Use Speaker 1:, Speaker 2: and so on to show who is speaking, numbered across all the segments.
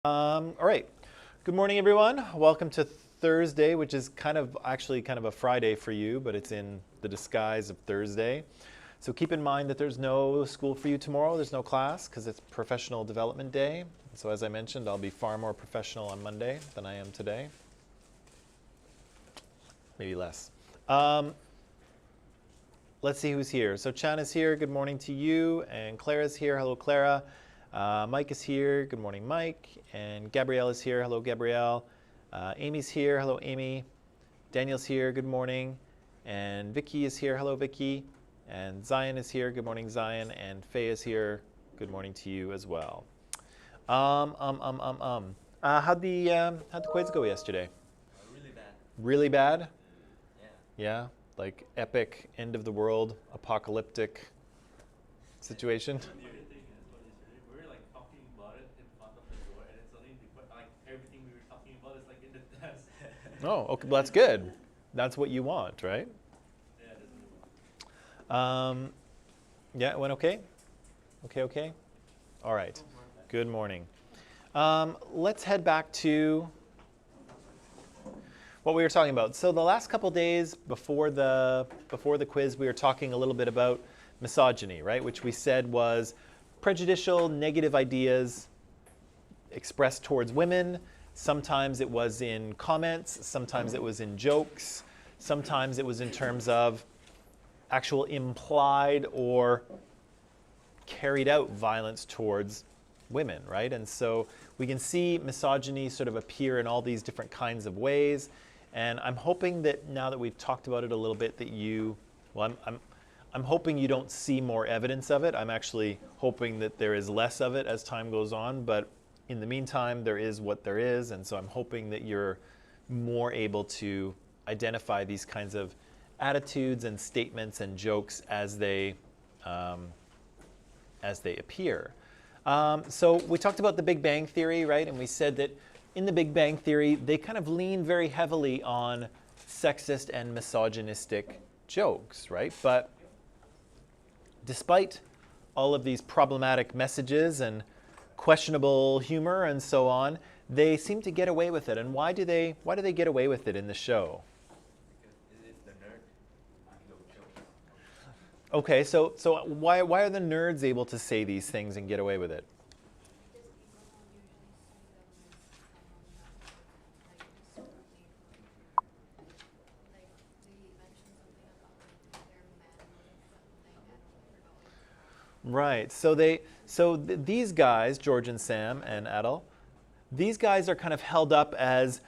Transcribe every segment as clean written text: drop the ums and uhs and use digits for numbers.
Speaker 1: All right. Good morning, everyone. Welcome to Thursday, which is actually kind of a Friday for you, but it's in the disguise of Thursday. So keep in mind that there's no school for you tomorrow. There's no class because it's Professional Development Day. So as I mentioned, I'll be far more professional on Monday than I am today. Maybe less. Let's see who's here. So Chan is here. Good morning to you. And Clara's here. Hello, Clara. Mike is here. Good morning, Mike. And Gabrielle is here. Hello, Gabrielle. Amy's here. Hello, Amy. Daniel's here. Good morning. And Vicky is here. Hello, Vicky. And Zion is here. Good morning, Zion. And Faye is here. Good morning to you as well. How'd the quiz go yesterday?
Speaker 2: Really bad.
Speaker 1: Really bad?
Speaker 2: Yeah.
Speaker 1: Yeah? Like epic, end of the world, apocalyptic situation?
Speaker 2: The other thing is, we were like talking about it in front of the door, and it's suddenly like everything we were talking about is like in the desk.
Speaker 1: Oh, okay, well, that's good. That's what you want, right?
Speaker 2: Yeah, that's what we want.
Speaker 1: Yeah, it went okay? Okay. All right. Good morning. Let's head back to what we were talking about. So the last couple days before the quiz, we were talking a little bit about misogyny, right? Which we said was prejudicial, negative ideas expressed towards women. Sometimes it was in comments, sometimes it was in jokes, sometimes it was in terms of actual implied or carried out violence towards women, right? And so we can see misogyny sort of appear in all these different kinds of ways. And I'm hoping that now that we've talked about it a little bit that I'm hoping you don't see more evidence of it. I'm actually hoping that there is less of it as time goes on, but in the meantime, there is what there is, and so I'm hoping that you're more able to identify these kinds of attitudes and statements and jokes as they appear. So we talked about the Big Bang Theory, right? And we said that in the Big Bang Theory, they kind of lean very heavily on sexist and misogynistic jokes, right? But despite all of these problematic messages and questionable humor and so on, they seem to get away with it. And why do they get away with it in the show?
Speaker 2: Because it's the nerd making jokes.
Speaker 1: Okay, so why are the nerds able to say these things and get away with it? Right. So these guys, George and Sam and Adel, these guys are kind of held up as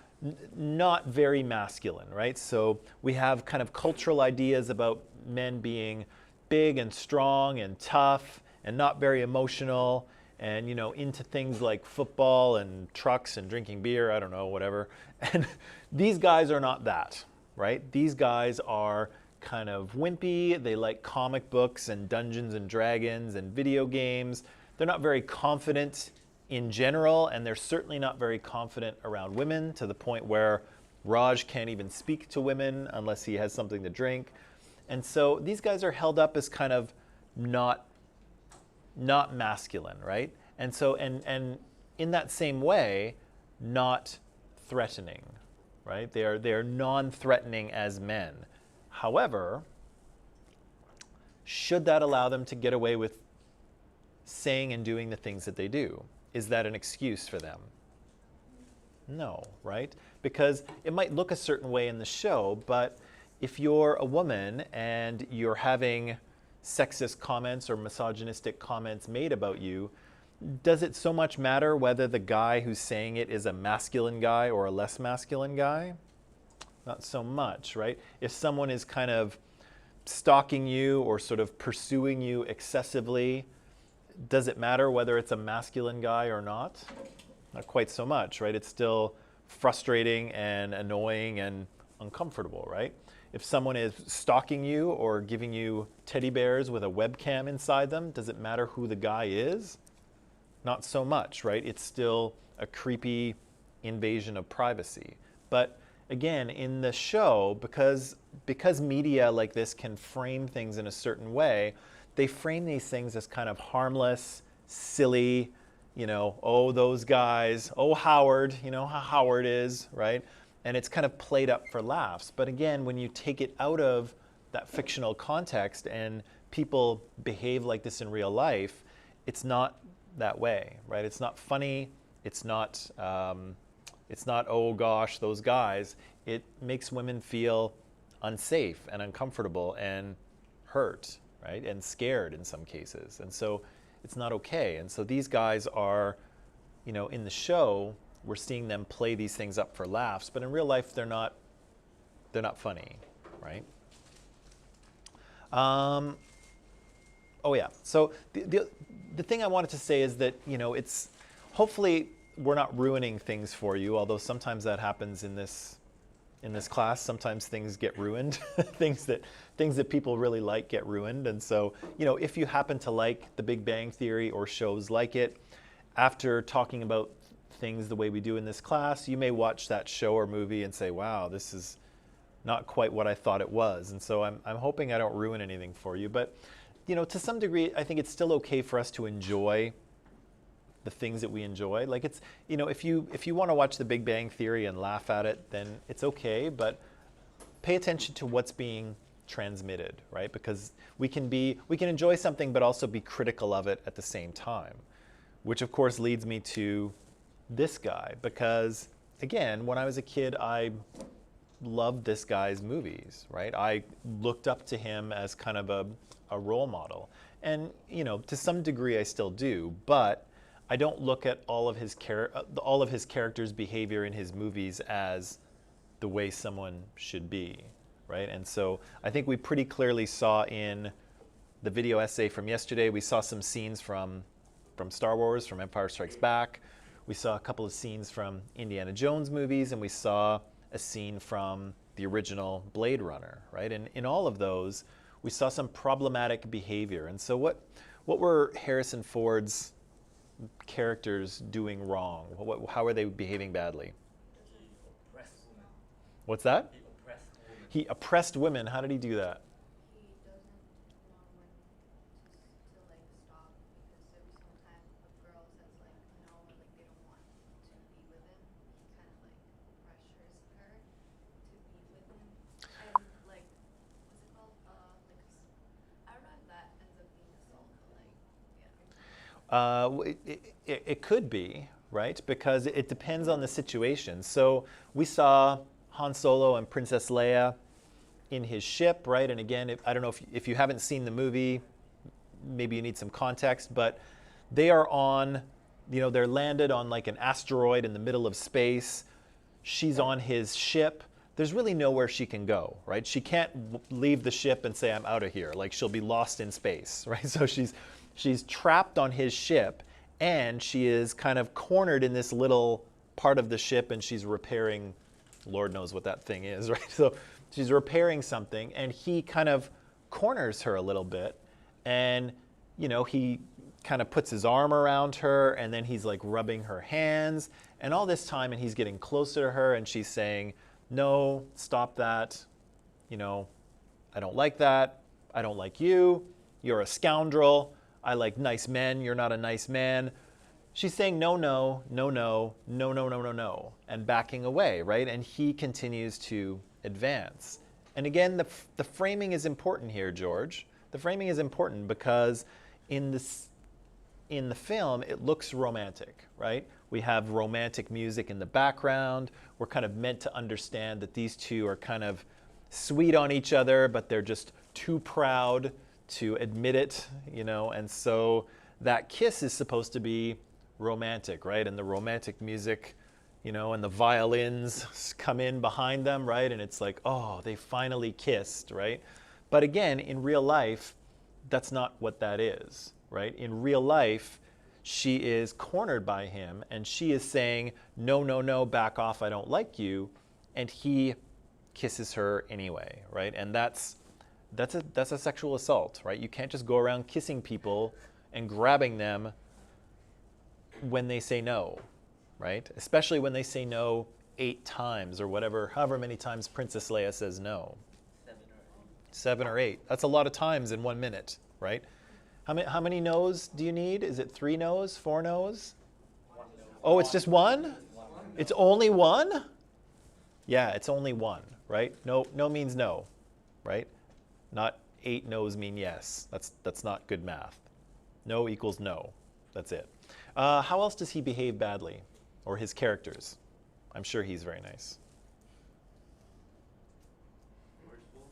Speaker 1: not very masculine, right? So we have kind of cultural ideas about men being big and strong and tough and not very emotional and, into things like football and trucks and drinking beer, I don't know, whatever. And these guys are not that, right? These guys are kind of wimpy. They like comic books and Dungeons and Dragons and video games. They're not very confident in general, and they're certainly not very confident around women, to the point where Raj can't even speak to women unless he has something to drink. And so these guys are held up as kind of not masculine, right? And so and in that same way, not threatening, right? They are non-threatening as men. However, should that allow them to get away with saying and doing the things that they do? Is that an excuse for them? No, right? Because it might look a certain way in the show, but if you're a woman and you're having sexist comments or misogynistic comments made about you, does it so much matter whether the guy who's saying it is a masculine guy or a less masculine guy? Not so much, right? If someone is kind of stalking you or sort of pursuing you excessively, does it matter whether it's a masculine guy or not? Not quite so much, right? It's still frustrating and annoying and uncomfortable, right? If someone is stalking you or giving you teddy bears with a webcam inside them, does it matter who the guy is? Not so much, right? It's still a creepy invasion of privacy. But again, in the show, because media like this can frame things in a certain way, they frame these things as kind of harmless, silly, oh, those guys, oh, Howard, how Howard is, right? And it's kind of played up for laughs. But again, when you take it out of that fictional context and people behave like this in real life, it's not that way, right? It's not funny. It's not, oh gosh, those guys. It makes women feel unsafe and uncomfortable and hurt, right? And scared in some cases. And so it's not okay. And so these guys are, in the show, we're seeing them play these things up for laughs, but in real life, they're not funny, right? Oh yeah. So the thing I wanted to say is that it's hopefully we're not ruining things for you, although sometimes that happens in this class. Sometimes things get ruined. things that people really like get ruined. And so if you happen to like The Big Bang Theory or shows like it, after talking about things the way we do in this class, you may watch that show or movie and say, wow, this is not quite what I thought it was. And so I'm hoping I don't ruin anything for you. But to some degree, I think it's still okay for us to enjoy the things that we enjoy. Like it's, if you want to watch The Big Bang Theory and laugh at it, then it's okay, but pay attention to what's being transmitted, right? Because we can enjoy something but also be critical of it at the same time, which of course leads me to this guy, because again, when I was a kid, I loved this guy's movies, right? I looked up to him as kind of a role model. And, to some degree I still do, but I don't look at all of his characters' behavior in his movies as the way someone should be, right? And so I think we pretty clearly saw in the video essay from yesterday, we saw some scenes from Star Wars, from Empire Strikes Back. We saw a couple of scenes from Indiana Jones movies, and we saw a scene from the original Blade Runner, right? And in all of those, we saw some problematic behavior. And so what were Harrison Ford's characters doing wrong? How are they behaving badly?
Speaker 2: He oppressed women.
Speaker 1: What's that?
Speaker 2: He oppressed women.
Speaker 1: He oppressed women. How did he do that?
Speaker 3: He doesn't know when to like stop, because every single time a girl says like no, or like they don't want to be with him, he kind of like pressures her to be with him. And like what's it called? I don't know if that ends up being assault, but like
Speaker 1: It could be, right? Because it depends on the situation. So we saw Han Solo and Princess Leia in his ship, right? And again, I don't know if you haven't seen the movie, maybe you need some context, but they are on, they're landed on like an asteroid in the middle of space. She's on his ship. There's really nowhere she can go, right? She can't leave the ship and say, I'm out of here. Like she'll be lost in space, right? So she's trapped on his ship, and she is kind of cornered in this little part of the ship, and she's repairing, Lord knows what that thing is, right? So she's repairing something, and he kind of corners her a little bit, and he kind of puts his arm around her, and then he's like rubbing her hands, and all this time, and he's getting closer to her, and she's saying, no, stop that, I don't like that, I don't like you, you're a scoundrel, I like nice men, you're not a nice man. She's saying no, no, no, no, no, no, no, no, no, and backing away, right? And he continues to advance. And again, the framing is important here, George. The framing is important because in the film, it looks romantic, right? We have romantic music in the background. We're kind of meant to understand that these two are kind of sweet on each other, but they're just too proud to admit it, and so that kiss is supposed to be romantic, right? And the romantic music, and the violins come in behind them, right? And it's like, oh, they finally kissed, right? But again, in real life, that's not what that is, right? In real life, she is cornered by him, and she is saying, no, no, no, back off, I don't like you, and he kisses her anyway, right? And that's a sexual assault, right? You can't just go around kissing people and grabbing them when they say no, right? Especially when they say no 8 times or whatever, however many times Princess Leia says no. 7 or 8. That's a lot of times in 1 minute, right? How many no's do you need? Is it 3 no's, 4 no's? Oh, it's just one? It's only one? Yeah, it's only one, right? No, no means no, right? Not 8 no's mean yes. That's not good math. No equals no. That's it. How else does he behave badly? Or his characters? I'm sure he's very nice.
Speaker 2: Forceful.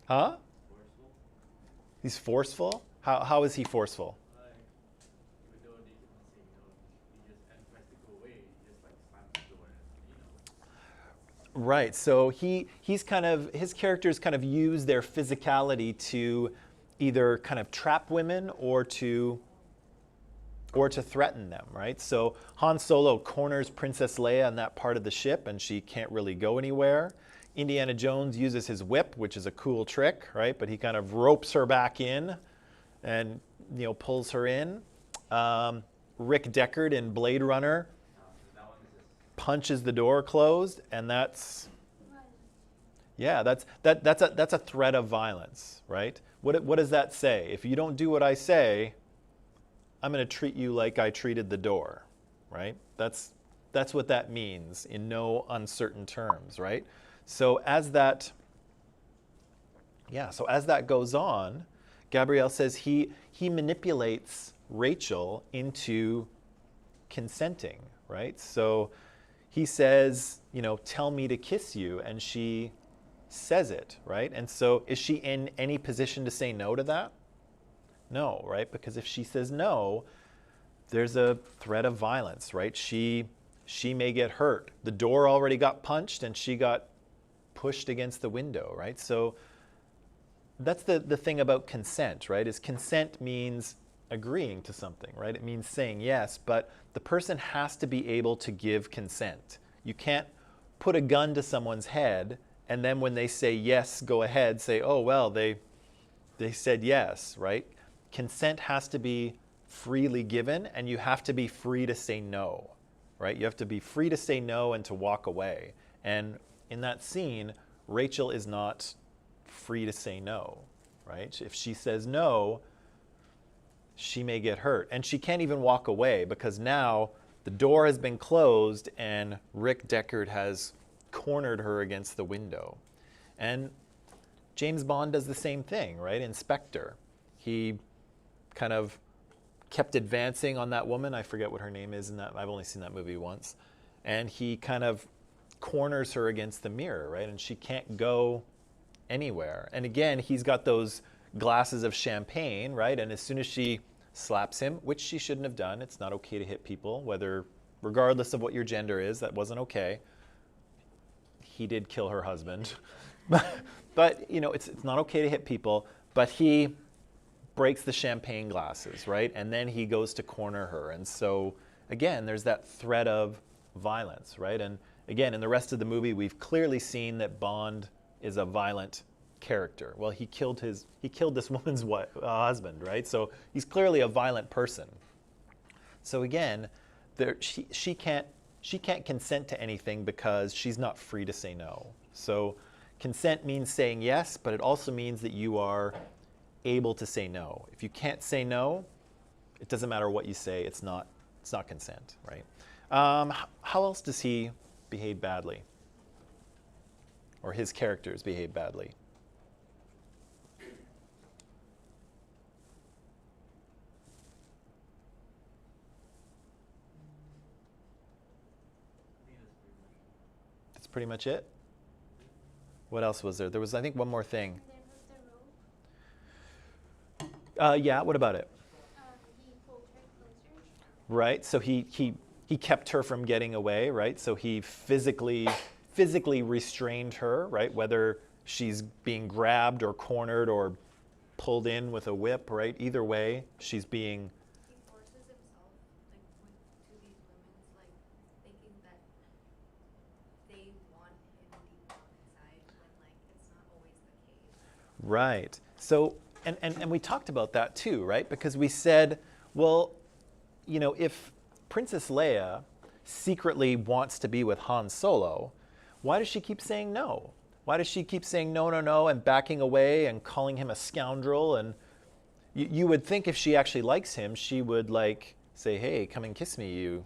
Speaker 1: Huh?
Speaker 2: Forceful.
Speaker 1: He's forceful? How is he forceful?
Speaker 2: Like, even though they can say no, he just and tries to go away. He just like slams the door and
Speaker 1: Right. So he's kind of, his characters kind of use their physicality to either kind of trap women or to threaten them, right? So Han Solo corners Princess Leia on that part of the ship and she can't really go anywhere. Indiana Jones uses his whip, which is a cool trick, right? But he kind of ropes her back in and, pulls her in. Rick Deckard in Blade Runner
Speaker 2: that one is just
Speaker 1: punches the door closed, and that's a threat of violence, right? What does that say? If you don't do what I say, I'm going to treat you like I treated the door, right? That's what that means in no uncertain terms, right? So as that goes on, Gabrielle says he manipulates Rachel into consenting, right? So he says, tell me to kiss you, and she says it, right? And so is she in any position to say no to that? No, right? Because if she says no, there's a threat of violence, right? She may get hurt. The door already got punched and she got pushed against the window, right? So that's the thing about consent, right? Is consent means agreeing to something, right? It means saying yes, but the person has to be able to give consent. You can't put a gun to someone's head and then when they say yes, go ahead, say, oh, well, they said yes, right? Consent has to be freely given and you have to be free to say no, right? You have to be free to say no and to walk away. And in that scene, Rachel is not free to say no, right? If she says no, she may get hurt. And she can't even walk away because now the door has been closed and Rick Deckard has cornered her against the window. And James Bond does the same thing, right? In Spectre. He kind of kept advancing on that woman. I forget what her name is in that. I've only seen that movie once. And he kind of corners her against the mirror, right? And she can't go anywhere. And again, he's got those glasses of champagne, right? And as soon as she slaps him, which she shouldn't have done, it's not okay to hit people, regardless of what your gender is, that wasn't okay. He did kill her husband. But it's not okay to hit people, but he breaks the champagne glasses, right? And then he goes to corner her. And so, again, there's that threat of violence, right? And again, in the rest of the movie, we've clearly seen that Bond is a violent character. Well, he killed this woman's husband, right? So he's clearly a violent person. So again, she can't consent to anything because she's not free to say no. So consent means saying yes, but it also means that you are able to say no. If you can't say no, it doesn't matter what you say. It's not consent, right? How else does he behave badly? Or his characters behave badly?
Speaker 2: I think that's
Speaker 1: That's
Speaker 2: pretty much
Speaker 1: pretty much it? What else was there? There was, I think, one more thing.
Speaker 4: And then with the rope,
Speaker 1: Yeah, what about it?
Speaker 4: he pulled her closer.
Speaker 1: Right, so he kept her from getting away, right? So he physically restrained her, right? Whether she's being grabbed or cornered or pulled in with a whip, right? Either way, she's being...
Speaker 3: He forces himself, to these women, like, thinking that they want him deep down inside when, like, it's not always the case.
Speaker 1: Right. So, and we talked about that too, right? Because we said, well, if Princess Leia secretly wants to be with Han Solo, why does she keep saying no? Why does she keep saying no, no, no, and backing away and calling him a scoundrel? And you would think if she actually likes him, she would say, hey, come and kiss me, you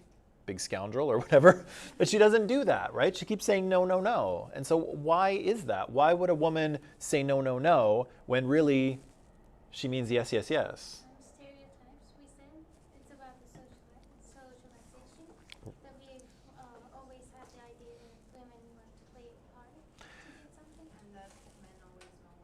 Speaker 1: big scoundrel or whatever. But she doesn't do that, right? She keeps saying no, no, no. And so why is that? Why would a woman say no, no, no when really she means yes, yes, yes?
Speaker 4: Stereotypes, we said. It's about the socialization. That we always have the idea that women want to play hard to get something.
Speaker 3: And that men always know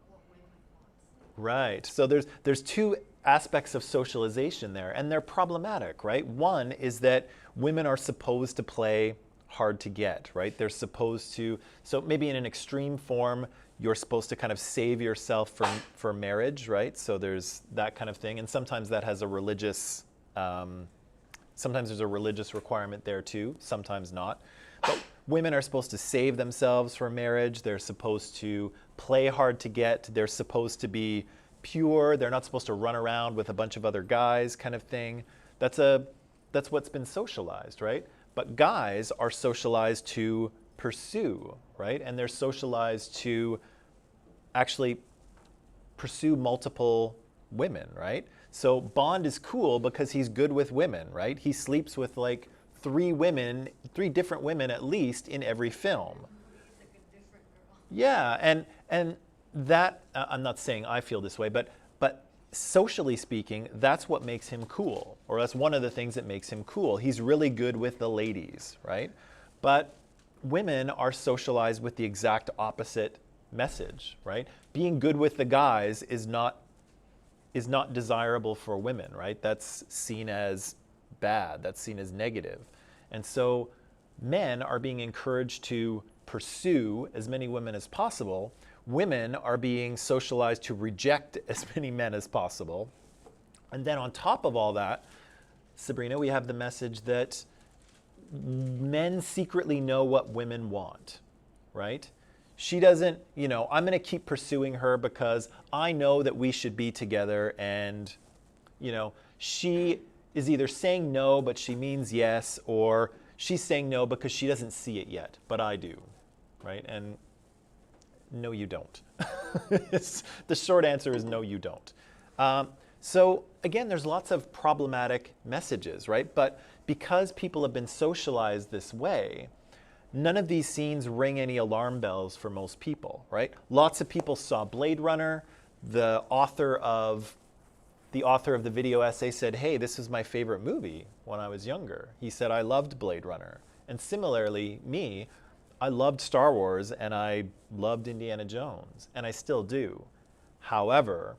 Speaker 3: what women want.
Speaker 1: Right. So there's two aspects of socialization there, and they're problematic, right? One is that women are supposed to play hard to get, right? They're supposed to, so maybe in an extreme form, you're supposed to kind of save yourself for marriage, right? So there's that kind of thing, and sometimes that has a religious, sometimes there's a religious requirement there too, sometimes not. But women are supposed to save themselves for marriage. They're supposed to play hard to get. They're supposed to be pure. They're not supposed to run around with a bunch of other guys, kind of thing. That's what's been socialized, right? But guys are socialized to pursue, right? And they're socialized to actually pursue multiple women, right? So Bond is cool because he's good with women, right? He sleeps with like three different women at least in every film.
Speaker 3: He's like a different girl.
Speaker 1: Yeah, and that I'm not saying I feel this way, but socially speaking, that's what makes him cool, or that's one of the things that makes him cool. He's really good with the ladies, right? But women are socialized with the exact opposite message, right? Being good with the guys is not desirable for women, right? That's seen as bad. That's seen as negative. And so men are being encouraged to pursue as many women as possible. Women are being socialized to reject as many men as possible. And then on top of all that, Sabrina, we have the message that men secretly know what women want, right? She doesn't, I'm going to keep pursuing her because I know that we should be together, and, she is either saying no, but she means yes, or she's saying no because she doesn't see it yet, but I do, right? And no, you don't. The short answer is no, you don't. So again, there's lots of problematic messages, right? But because people have been socialized this way, none of these scenes ring any alarm bells for most people, right? Lots of people saw Blade Runner. The author of the video essay said, hey, this is my favorite movie when I was younger. He said, I loved Blade Runner. And similarly, me, I loved Star Wars and I loved Indiana Jones, and I still do. However,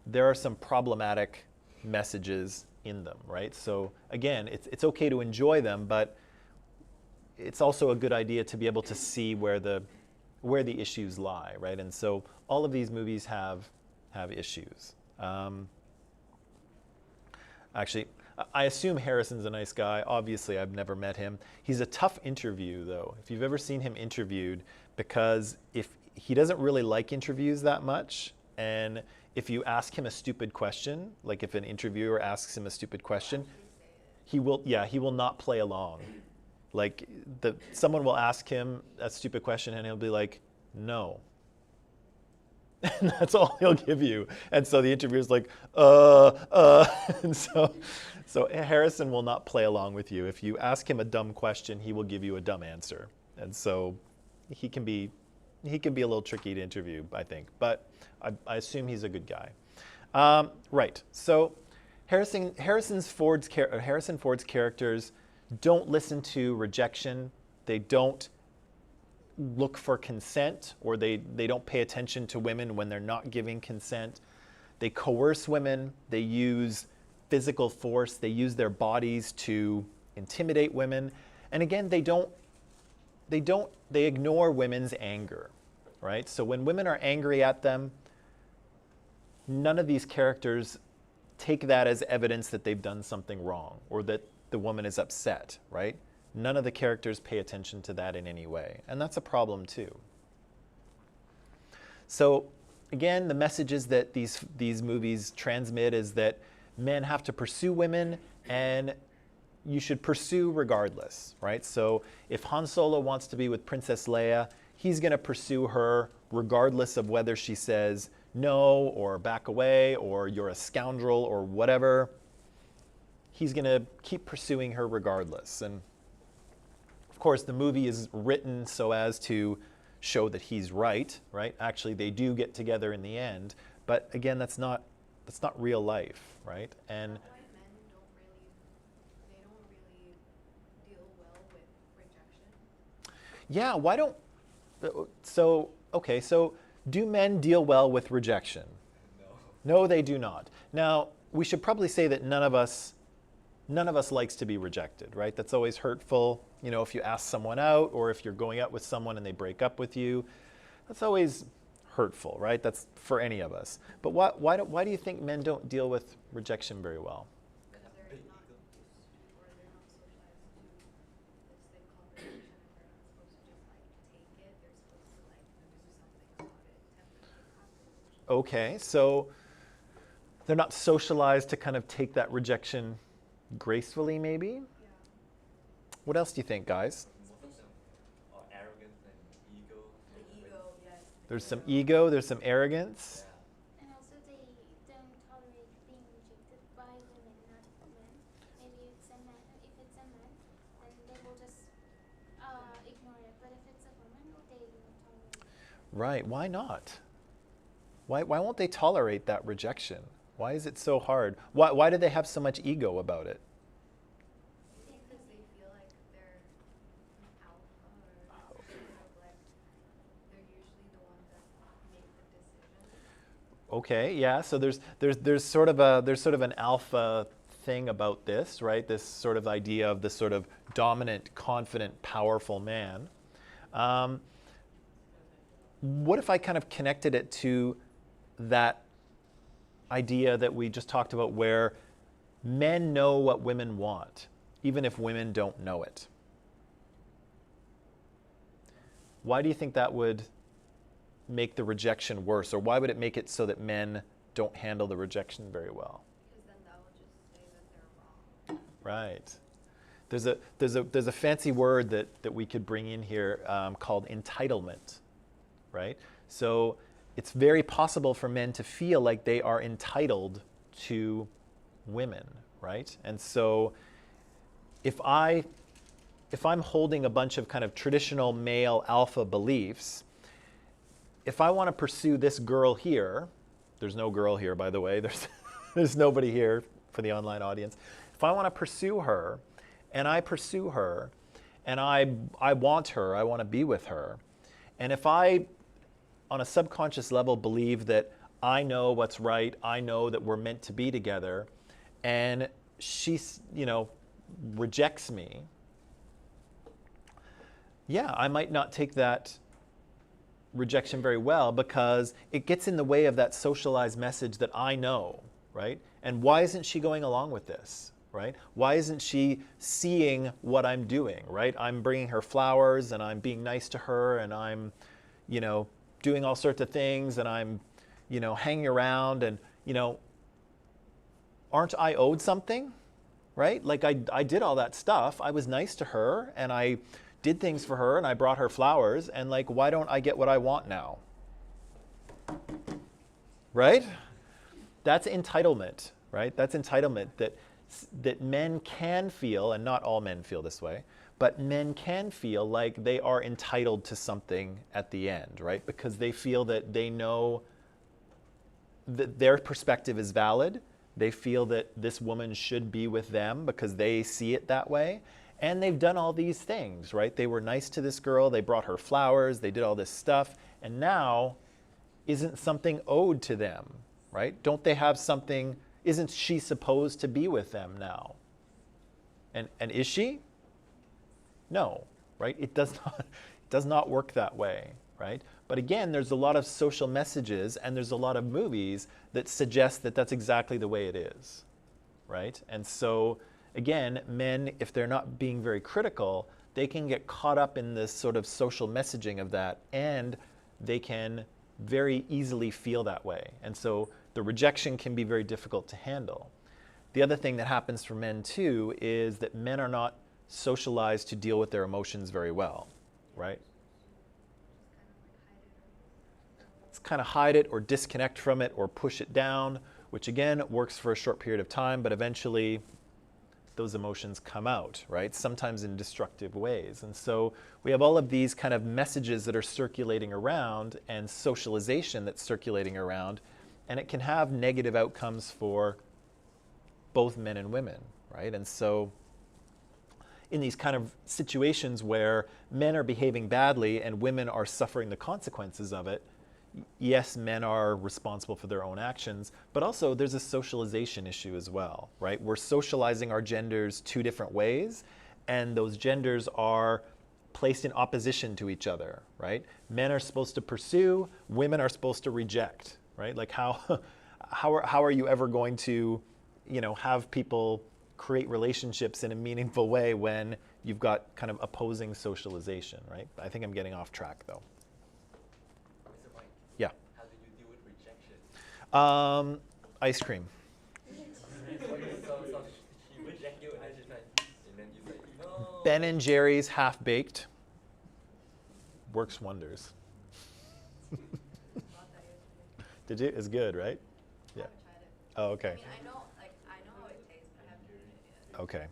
Speaker 1: there are some problematic messages in them, right? So again, it's okay to enjoy them, but it's also a good idea to be able to see where the issues lie, right? And so all of these movies have issues. Actually, I assume Harrison's a nice guy. Obviously, I've never met him. He's a tough interview, though, if you've ever seen him interviewed, because if he doesn't really like interviews that much, and if you ask him a stupid question, like if an interviewer asks him a stupid question, he will not play along. Like someone will ask him a stupid question and he'll be like, no. And that's all he'll give you. And so the interviewer's like, and so Harrison will not play along with you. If you ask him a dumb question, he will give you a dumb answer. And so he can be a little tricky to interview, I think. But I assume he's a good guy. Right. So Harrison Ford's characters don't listen to rejection. They don't look for consent, or they don't pay attention to women when they're not giving consent. They coerce women. They use physical force. They use their bodies to intimidate women. And again, they ignore women's anger, right? So when women are angry at them, none of these characters take that as evidence that they've done something wrong or that the woman is upset, right? None of the characters pay attention to that in any way. And that's a problem too. So again, the messages that these movies transmit is that men have to pursue women, and you should pursue regardless, right? So if Han Solo wants to be with Princess Leia, he's going to pursue her regardless of whether she says no or back away or you're a scoundrel or whatever. he's going to keep pursuing her regardless. And of course, the movie is written so as to show that he's right, right? Actually, they do get together in the end, but again, that's not real life, right? And
Speaker 3: Why men don't really deal well with rejection?
Speaker 1: yeah, why don't so okay, so do men deal well with rejection? No, they do not. Now, we should probably say that none of us likes to be rejected, right? That's always hurtful. You know, if you ask someone out or if you're going out with someone and they break up with you, that's always hurtful, right? That's for any of us. But why do you think men don't deal with rejection very well?
Speaker 3: Because they're not used to, or they're not socialized to this thing called rejection, and they're not supposed to just like take it. They're supposed to like do something about it and then they have to.
Speaker 1: Okay, so they're not socialized to kind of take that rejection gracefully, maybe?
Speaker 3: Yeah.
Speaker 1: What else do you think, guys?
Speaker 5: Most of them are arrogant and ego.
Speaker 3: The ego, yes.
Speaker 1: There's some ego, there's some arrogance.
Speaker 5: Yeah.
Speaker 4: And also they don't tolerate being rejected by women, not men. Maybe it's a man. If it's a man, then they will just ignore it. But if it's a woman, they will tolerate it.
Speaker 1: Right, why not? Why won't they tolerate that rejection? Why is it so hard? Why do they have so much ego about it?
Speaker 3: Because they feel like they're an alpha or sort of like they're usually the ones that make the decisions.
Speaker 1: Okay, yeah, so there's sort of an alpha thing about this, right? This sort of idea of this sort of dominant, confident, powerful man. What if I kind of connected it to that idea that we just talked about where men know what women want, even if women don't know it? Why do you think that would make the rejection worse, or why would it make it so that men don't handle the rejection very well?
Speaker 3: Because then that will just say that they're wrong.
Speaker 1: Right. There's a fancy word that we could bring in here called entitlement, right? So it's very possible for men to feel like they are entitled to women, right? And so if I'm holding a bunch of kind of traditional male alpha beliefs, if I want to pursue this girl here, there's no girl here, by the way, there's nobody here for the online audience. If I want to pursue her, and I pursue her, and I want her, I want to be with her, and if I, on a subconscious level, believe that I know what's right, I know that we're meant to be together, and she, rejects me, yeah, I might not take that rejection very well because it gets in the way of that socialized message that I know, right? And why isn't she going along with this, right? Why isn't she seeing what I'm doing, right? I'm bringing her flowers and I'm being nice to her and I'm, doing all sorts of things and I'm, hanging around and, aren't I owed something, right? Like I did all that stuff. I was nice to her and I did things for her and I brought her flowers and like, why don't I get what I want now? Right? That's entitlement, right? That's entitlement that men can feel, and not all men feel this way, but men can feel like they are entitled to something at the end, right? Because they feel that they know that their perspective is valid. They feel that this woman should be with them because they see it that way. And they've done all these things, right? They were nice to this girl, they brought her flowers, they did all this stuff, and now isn't something owed to them, right? Don't they have something, isn't she supposed to be with them now? And is she? No, right? It does not work that way, right? But again, there's a lot of social messages and there's a lot of movies that suggest that that's exactly the way it is, right? And so again, men, if they're not being very critical, they can get caught up in this sort of social messaging of that, and they can very easily feel that way. And so the rejection can be very difficult to handle. The other thing that happens for men too is that men are not socialized to deal with their emotions very well, right? It's kind of hide it or disconnect from it or push it down, which again works for a short period of time, but eventually those emotions come out, right? Sometimes in destructive ways. And so we have all of these kind of messages that are circulating around and socialization that's circulating around, and it can have negative outcomes for both men and women, right? And so in these kind of situations where men are behaving badly and women are suffering the consequences of it, yes, men are responsible for their own actions, but also there's a socialization issue as well, right? We're socializing our genders two different ways, and those genders are placed in opposition to each other, right? Men are supposed to pursue, women are supposed to reject, right? Like how are you ever going to, have people create relationships in a meaningful way when you've got kind of opposing socialization, right? I think I'm getting off track though.
Speaker 5: Mr. Mike,
Speaker 1: Yeah.
Speaker 5: how do you deal with rejection?
Speaker 1: Ice cream.
Speaker 5: So she reject you and then she's like, and then you say, no.
Speaker 1: Ben and Jerry's Half Baked works wonders.
Speaker 3: Bought that yesterday.
Speaker 1: Did you? It's good, right? Yeah.
Speaker 3: Haven't tried it.
Speaker 1: Oh,
Speaker 3: I
Speaker 1: okay.
Speaker 3: mean, I know how it tastes, but I haven't eaten it yet.
Speaker 1: Okay.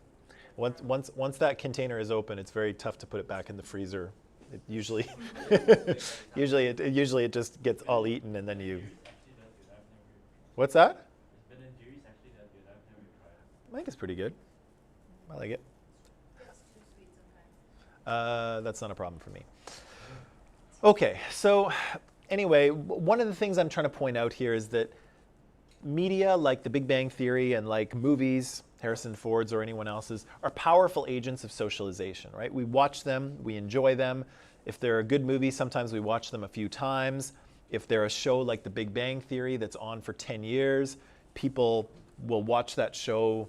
Speaker 1: Once that container is open, it's very tough to put it back in the freezer. It usually usually it just gets all eaten and then you.
Speaker 2: Actually, that's good. I've never.
Speaker 1: What's that?
Speaker 2: Ben and Jerry's actually that good. I've never tried it.
Speaker 1: I think it's pretty good. I like it.
Speaker 3: It's too sweet sometimes.
Speaker 1: That's not a problem for me. Okay, so anyway, one of the things I'm trying to point out here is that media like The Big Bang Theory and like movies, Harrison Ford's or anyone else's, are powerful agents of socialization, right? We watch them, we enjoy them. If they're a good movie, sometimes we watch them a few times. If they're a show like The Big Bang Theory that's on for 10 years, people will watch that show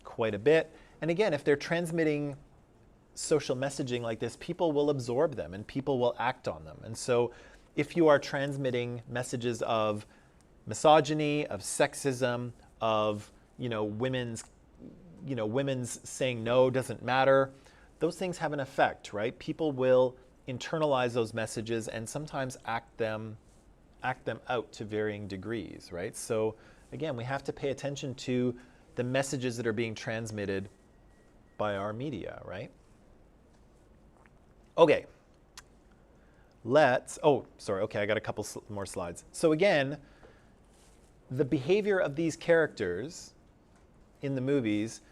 Speaker 1: quite a bit. And again, if they're transmitting social messaging like this, people will absorb them and people will act on them. And so if you are transmitting messages of misogyny, of sexism, of women's saying no doesn't matter, those things have an effect, right? People will internalize those messages and sometimes act them out to varying degrees, right? So again, we have to pay attention to the messages that are being transmitted by our media, right? Okay. I got a couple more slides. So again, the behavior of these characters in the movies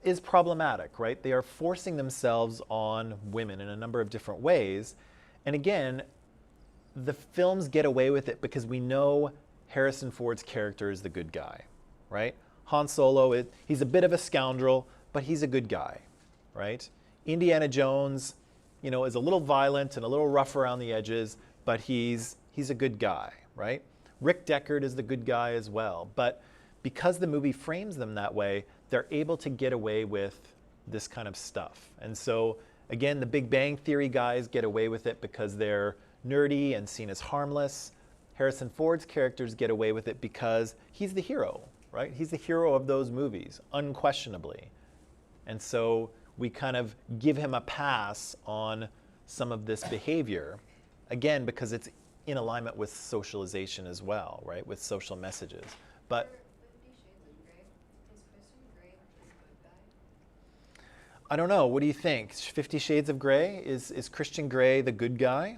Speaker 1: is problematic, right? They are forcing themselves on women in a number of different ways. And again, the films get away with it because we know Harrison Ford's character is the good guy, right? Han Solo, he's a bit of a scoundrel, but he's a good guy, right? Indiana Jones, is a little violent and a little rough around the edges, but he's a good guy, right? Rick Deckard is the good guy as well. But because the movie frames them that way, they're able to get away with this kind of stuff. And so, again, the Big Bang Theory guys get away with it because they're nerdy and seen as harmless. Harrison Ford's characters get away with it because he's the hero, right? He's the hero of those movies, unquestionably. And so we kind of give him a pass on some of this behavior, again, because it's in alignment with socialization as well, right? With social messages. But
Speaker 3: For 50 Shades of Grey, is Christian Grey the good guy?
Speaker 1: I don't know. What do you think? 50 Shades of Grey? Is Christian Grey the good guy?
Speaker 5: No,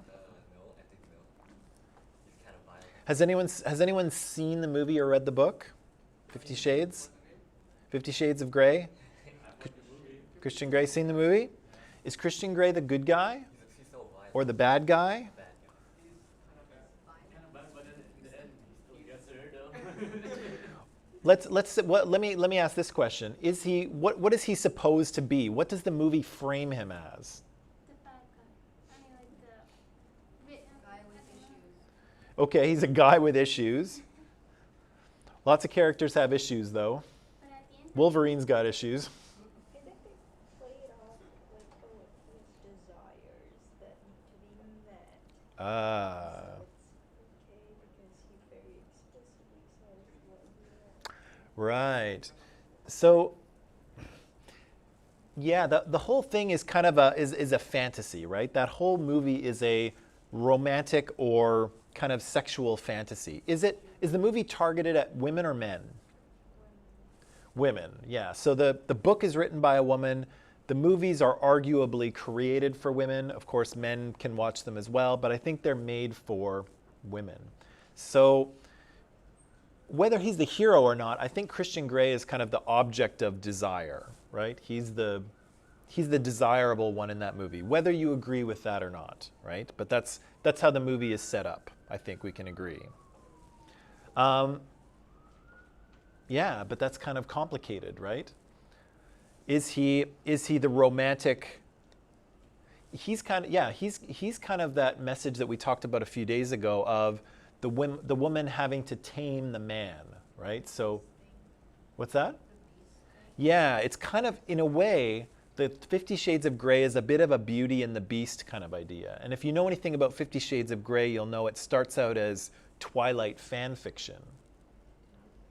Speaker 5: I think no. He's kind of violent.
Speaker 1: Has anyone seen the movie or read the book? 50 Shades? 50 Shades of Grey? Christian Grey seen the movie? Is Christian Grey the good guy
Speaker 5: He's so violent.
Speaker 1: or the bad guy?
Speaker 5: Bad guy.
Speaker 2: Kind of bad, but then in the end, he still gets her though.
Speaker 1: Let me ask this question: Is he what is he supposed to be? What does the movie frame him as?
Speaker 4: The bad guy. I mean, like the
Speaker 3: Guy with issues.
Speaker 1: Okay, he's a guy with issues. Lots of characters have issues, though.
Speaker 4: But at the end,
Speaker 1: Wolverine's got issues.
Speaker 6: I think they play it off like, oh, it's his desires that need to be met.
Speaker 1: Ah.
Speaker 6: So it's okay because he very explicitly says what he wants.
Speaker 1: Right. So, yeah, the whole thing is kind of is a fantasy, right? That whole movie is a romantic or kind of sexual fantasy. Is the movie targeted at women or men? Women, yeah. So the book is written by a woman. The movies are arguably created for women. Of course, men can watch them as well, but I think they're made for women. So whether he's the hero or not, I think Christian Grey is kind of the object of desire, right? He's the desirable one in that movie, whether you agree with that or not, right? But that's how the movie is set up. I think we can agree. Yeah, but that's kind of complicated, right? Is he the romantic? He's kind of that message that we talked about a few days ago of the woman having to tame the man, right? So, what's that? Yeah, it's kind of, in a way, the 50 Shades of Grey is a bit of a Beauty and the Beast kind of idea. And if you know anything about 50 Shades of Grey, you'll know it starts out as Twilight fan fiction.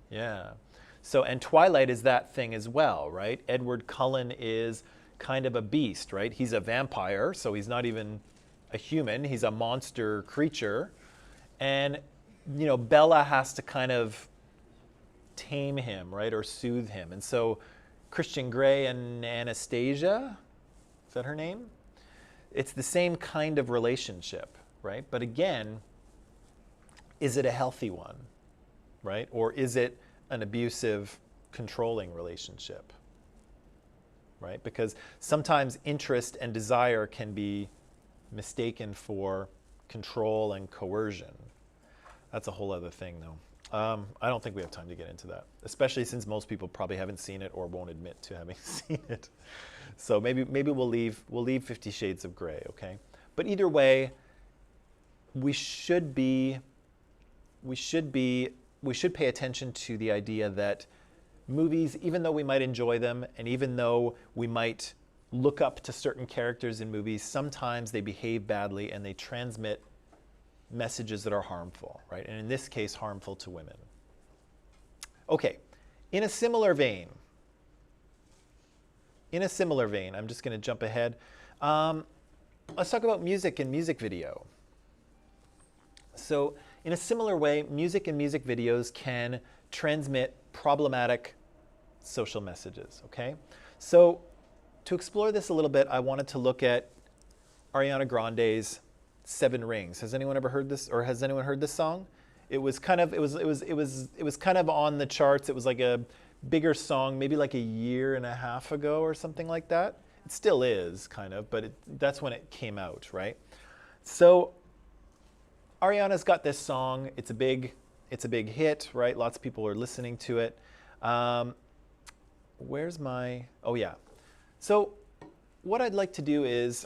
Speaker 1: Yeah. So, and Twilight is that thing as well, right? Edward Cullen is kind of a beast, right? He's a vampire, so he's not even a human. He's a monster creature. And, you know, Bella has to kind of tame him, right? Or soothe him. And so Christian Grey and Anastasia, is that her name? It's the same kind of relationship, right? But again, is it a healthy one, right? Or is it an abusive, controlling relationship, right? Because sometimes interest and desire can be mistaken for control and coercion. That's a whole other thing, though. I don't think we have time to get into that, especially since most people probably haven't seen it or won't admit to having seen it. So maybe we'll leave 50 Shades of Grey, okay? But either way, we should pay attention to the idea that movies, even though we might enjoy them, and even though we might look up to certain characters in movies, sometimes they behave badly and they transmit messages that are harmful, right? And in this case, harmful to women. Okay, in a similar vein, I'm just going to jump ahead. Let's talk about music and music video. So in a similar way, music and music videos can transmit problematic social messages, okay? So to explore this a little bit, I wanted to look at Ariana Grande's 7 Rings. Has anyone ever heard this, or has anyone heard this song? It was kind of on the charts. It was like a bigger song, maybe like a year and a half ago or something like that. It still is kind of, but that's when it came out, right? So Ariana's got this song. It's a big hit, right? Lots of people are listening to it. Oh yeah. So what I'd like to do is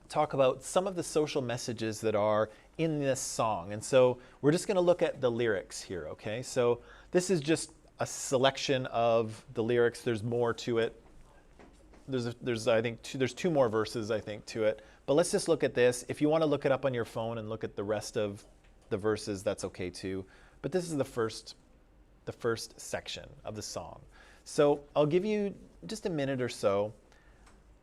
Speaker 1: talk about some of the social messages that are in this song. And so we're just going to look at the lyrics here, okay? So this is just a selection of the lyrics. There's more to it. There's I think there's 2 more verses, I think, to it. But let's just look at this. If you want to look it up on your phone and look at the rest of the verses, that's okay too. But this is the first section of the song. So I'll give you just a minute or so.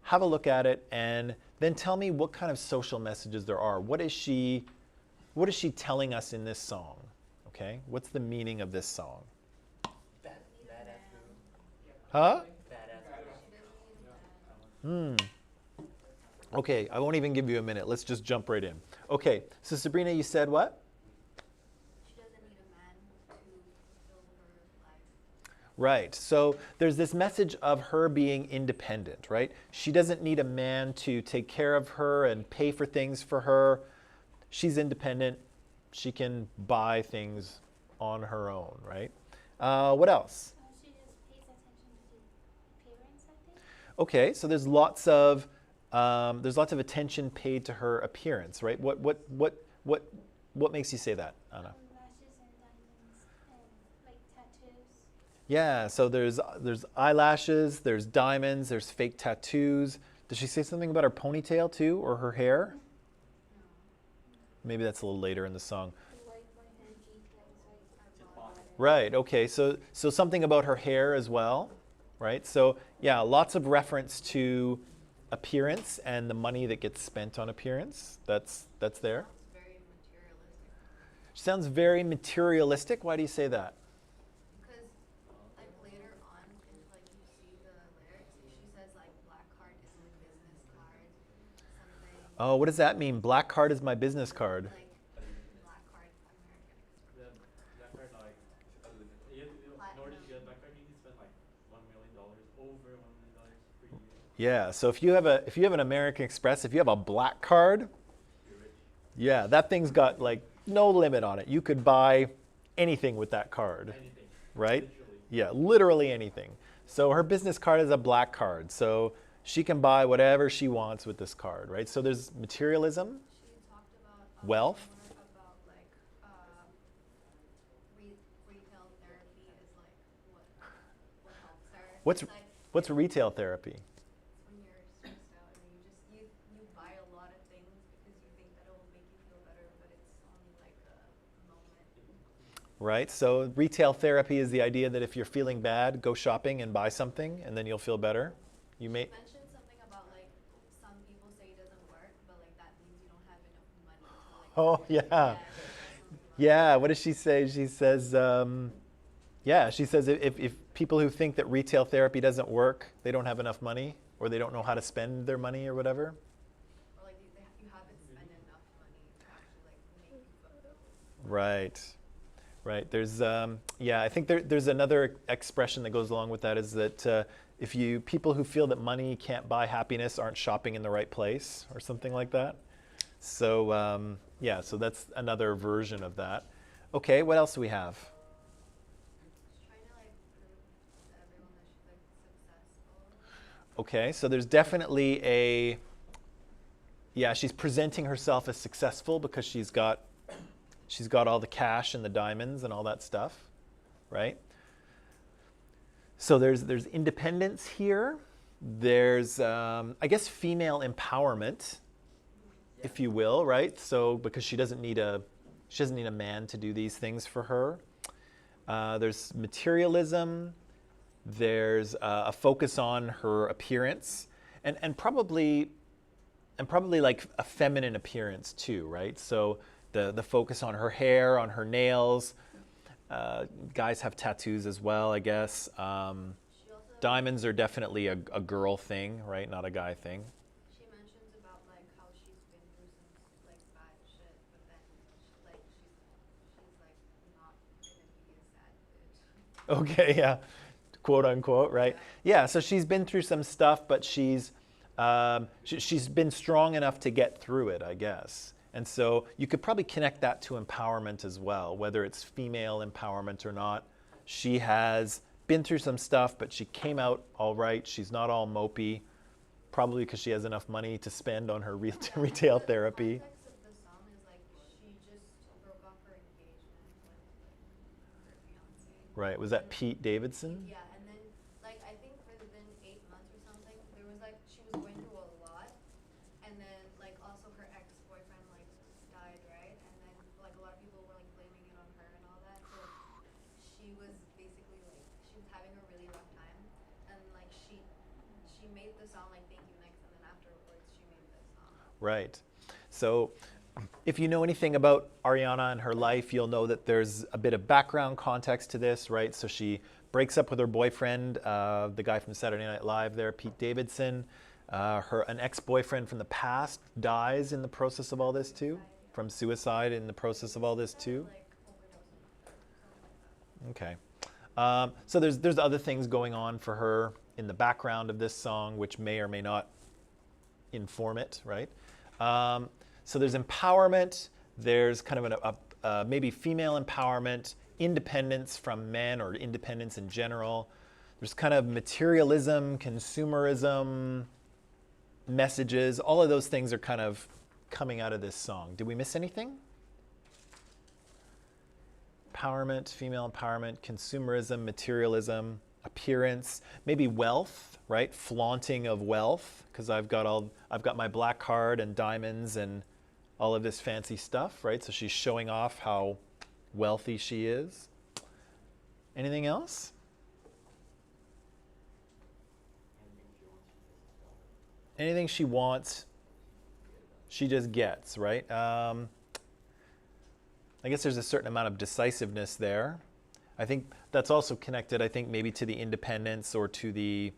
Speaker 1: Have a look at it, and then tell me what kind of social messages there are. What is she telling us in this song? Okay? What's the meaning of this song? Huh? Okay, I won't even give you a minute. Let's just jump right in. Okay, so Sabrina, you said what?
Speaker 3: She doesn't need a man to fulfill her life.
Speaker 1: Right. So there's this message of her being independent, right? She doesn't need a man to take care of her and pay for things for her. She's independent. She can buy things on her own, right? What else?
Speaker 4: She just pays attention to the appearance, I think.
Speaker 1: Okay, so there's lots of attention paid to her appearance, right? What makes you say that, Anna?
Speaker 4: Lashes and diamonds and like tattoos.
Speaker 1: Yeah, so there's eyelashes, there's diamonds, there's fake tattoos. Does she say something about her ponytail too, or her hair? Maybe that's a little later in the song. Right, okay, so something about her hair as well, right? So yeah, lots of reference to appearance and the money that gets spent on appearance. That's there.
Speaker 3: It's very materialistic.
Speaker 1: Sounds very materialistic. Why do you say that?
Speaker 3: Because, like,
Speaker 1: Oh, what does that mean? Black card is my business card.
Speaker 3: Like black card American
Speaker 2: The black card, like, in order to get a black card, you need to spend like $1 million, over $1 million per year.
Speaker 1: Yeah, so if you have an American Express, if you have a black card,
Speaker 2: You're rich.
Speaker 1: yeah, that thing's got like no limit on it. You could buy anything with that card,
Speaker 2: Anything.
Speaker 1: right?
Speaker 2: Literally.
Speaker 1: Yeah, literally anything. So her business card is a black card. So she can buy whatever she wants with this card, right? So there's materialism.
Speaker 3: She talked about
Speaker 1: Wealth.
Speaker 3: more about like retail therapy is like what helps her.
Speaker 1: What's
Speaker 3: It's like
Speaker 1: what's retail therapy?
Speaker 3: when you're stressed out and you buy a lot of things because you think that it will make you feel better, but it's only like a moment.
Speaker 1: Right? So retail therapy is the idea that if you're feeling bad, go shopping and buy something and then you'll feel better. You may
Speaker 3: Mentioned something about like some people say it doesn't work, but like that means you don't have enough money to like.
Speaker 1: Oh, yeah.
Speaker 3: she said something about
Speaker 1: Yeah, what does she say? She says, she says if people who think that retail therapy doesn't work, they don't have enough money or they don't know how to spend their money or whatever.
Speaker 3: or like you haven't spent enough money to actually like make you feel good.
Speaker 1: Right. Right. There's, I think there's another expression that goes along with that is that people who feel that money can't buy happiness aren't shopping in the right place or something like that. So, so that's another version of that. Okay, what else do we have?
Speaker 3: She's trying to like prove to everyone that she's like successful.
Speaker 1: Okay, so there's definitely she's presenting herself as successful because she's got all the cash and the diamonds and all that stuff, right? So there's independence here. There's, I guess, female empowerment, if you will, right? So because she doesn't need a man to do these things for her. There's materialism. There's a focus on her appearance, and probably like a feminine appearance too, right? So the focus on her hair, on her nails. Guys have tattoos as well, I guess.
Speaker 3: She also
Speaker 1: Diamonds are definitely a girl thing, right? Not a guy thing.
Speaker 3: she mentions about like how she's been through some like bad shit, but then she's like not gonna be a sad bitch.
Speaker 1: Okay, yeah, quote unquote, right? Yeah, so she's been through some stuff, but she's been strong enough to get through it, I guess. And so you could probably connect that to empowerment as well, whether it's female empowerment or not. She has been through some stuff, but she came out all right. She's not all mopey, probably because she has enough money to spend on her retail therapy.
Speaker 3: The context of the song is like she just broke off her engagement with her fiance.
Speaker 1: Right, was that Pete Davidson?
Speaker 3: Yeah, and then like I think within 8 months or something, there was like she was going through a lot, and then like also her ex-boyfriend like died, right? And then like a lot of people were like blaming it on her and all that. So she was basically like she was having a really rough time, and like she made the song like Thank You Next, and then afterwards she made this song.
Speaker 1: Right. So if you know anything about Ariana and her life, you'll know that there's a bit of background context to this, right? So she breaks up with her boyfriend, the guy from Saturday Night Live there, Pete Davidson. An ex-boyfriend from the past dies in the process of all this too, from suicide in the process of all this too.
Speaker 3: Like overdose on something like that.
Speaker 1: Okay. So there's other things going on for her in the background of this song, which may or may not inform it, right? So there's empowerment. There's kind of maybe female empowerment, independence from men or independence in general. There's kind of materialism, consumerism, messages. All of those things are kind of coming out of this song. Did we miss anything? Empowerment, female empowerment, consumerism, materialism, appearance, maybe wealth, right? Flaunting of wealth, because I've got my black card and diamonds and all of this fancy stuff, right? So she's showing off how wealthy she is. Anything else? Anything she wants, she just gets, right? I guess there's a certain amount of decisiveness there. I think that's also connected, I think, maybe to the independence or to the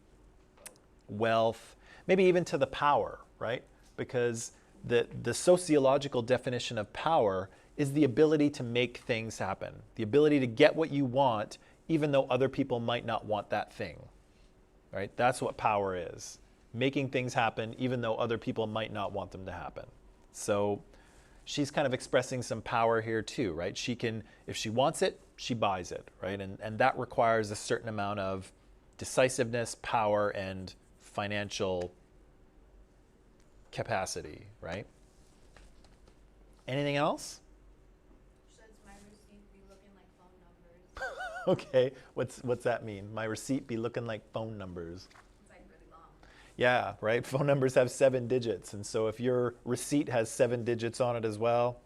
Speaker 1: wealth, maybe even to the power, right? Because the sociological definition of power is the ability to make things happen, the ability to get what you want, even though other people might not want that thing. Right? That's what power is. Making things happen, even though other people might not want them to happen. So she's kind of expressing some power here too, right? She can, if she wants it, she buys it, right? And that requires a certain amount of decisiveness, power, and financial capacity, right? Anything else?
Speaker 3: Should my receipt be looking like phone numbers?
Speaker 1: Okay, what's that mean? My receipt be looking like phone numbers.
Speaker 3: It's like really long.
Speaker 1: Yeah, right? Phone numbers have 7 digits. And so if your receipt has 7 digits on it as well,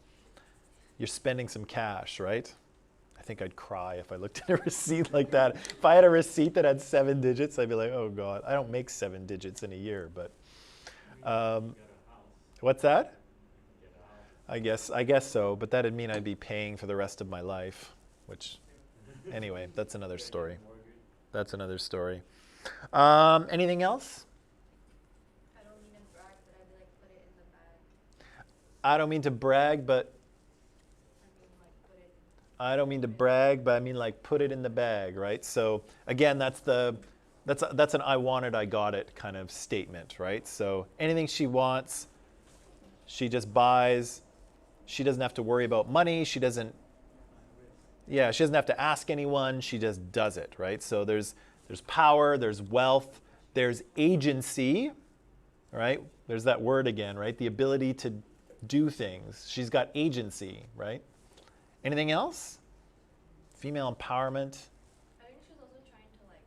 Speaker 1: you're spending some cash, right? I think I'd cry if I looked at a receipt like that. If I had a receipt that had 7 digits, I'd be like, oh God, I don't make 7 digits in a year. But what's that? I guess so. But that'd mean I'd be paying for the rest of my life, which, anyway, that's another story. That's another story. Anything else?
Speaker 3: I don't mean to brag, but I'd like put it in the bag.
Speaker 1: I don't mean to brag, but I don't mean to brag, but I mean like put it in the bag, right? So again, that's an I want it, I got it kind of statement, right? So anything she wants, she just buys. She doesn't have to worry about money. She doesn't have to ask anyone. She just does it, right? So there's power, there's wealth, there's agency, right? There's that word again, right? The ability to do things. She's got agency, right? Anything else? Female empowerment.
Speaker 3: I think she's also trying to like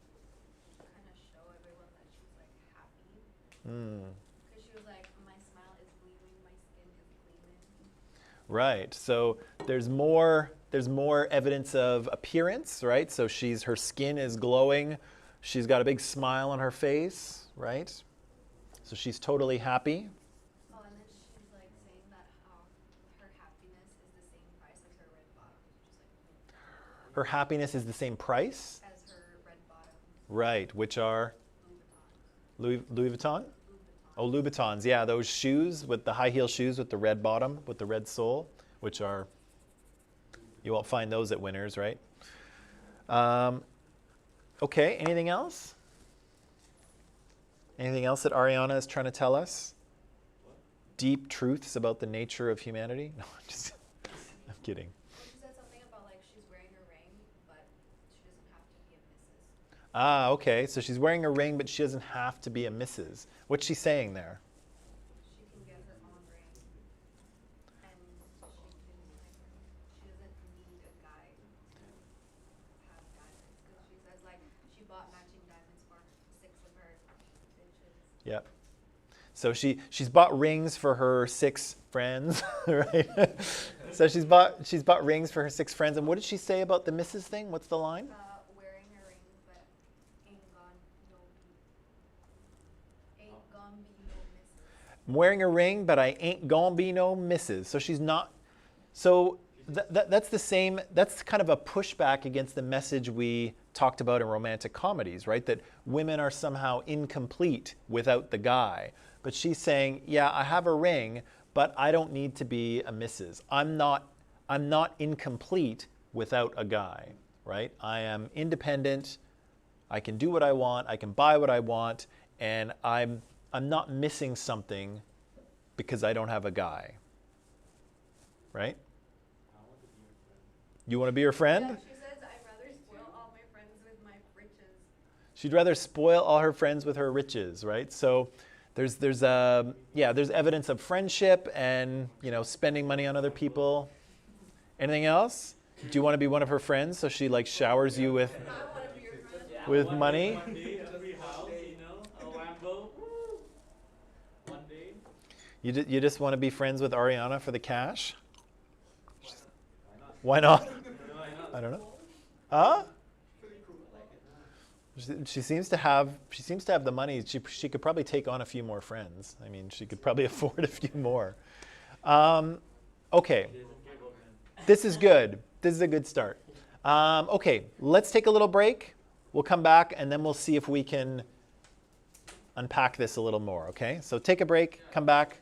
Speaker 3: kind of show everyone that she's like happy. Because she was like, my smile is gleaming, my skin is gleaming.
Speaker 1: Right. So there's more evidence of appearance, right? So her skin is glowing. She's got a big smile on her face, right? So she's totally happy.
Speaker 3: Oh, and then she's like saying that how her happiness is the same price as her red bottom. Just like
Speaker 1: Her happiness is the same price.
Speaker 3: as her red bottom.
Speaker 1: Right, which are
Speaker 3: Louis Vuitton.
Speaker 1: Louis Vuitton? Oh, Louboutins. Yeah, those shoes with the high heel shoes with the red bottom, with the red sole, which are, you won't find those at Winners, right? Okay, anything else? Anything else that Ariana is trying to tell us? Deep truths about the nature of humanity? No, I'm kidding.
Speaker 3: Well, she said something about like she's wearing a ring, but she doesn't have to be a Mrs.
Speaker 1: Ah, okay. So she's wearing a ring, but she doesn't have to be a Mrs. What's she saying there?
Speaker 3: She can get her own ring, and she doesn't need a guy to have diamonds. Because she says like she bought matching diamonds for 6 of her bitches.
Speaker 1: Yep. So she's bought rings for her 6 friends, right? So she's bought rings for her 6 friends. And what did she say about the Mrs. thing? What's the line?
Speaker 3: Wearing a ring, but ain't gone be no misses.
Speaker 1: I'm wearing a ring, but I ain't gonna be no Mrs. So she's not. So that's the same. That's kind of a pushback against the message we talked about in romantic comedies, right? That women are somehow incomplete without the guy. But she's saying, yeah, I have a ring, but I don't need to be a Mrs. I'm not incomplete without a guy, right? I am independent. I can do what I want. I can buy what I want, and I'm not missing something because I don't have a guy, right? You want to be her friend?
Speaker 3: Yeah, she says I'd rather spoil all my friends with my riches.
Speaker 1: She'd rather spoil all her friends with her riches, right? So there's evidence of friendship and, spending money on other people. Anything else? Do you want to be one of her friends so she like showers you with money?
Speaker 2: One day, a free house, a Lambo. Woo. One day.
Speaker 1: You just want to be friends with Ariana for the cash? Why not? I don't know. Huh? She seems to have the money. She could probably take on a few more friends. I mean, she could probably afford a few more. Okay. This is good. This is a good start. Okay, let's take a little break. We'll come back and then we'll see if we can unpack this a little more, okay? So take a break, come back.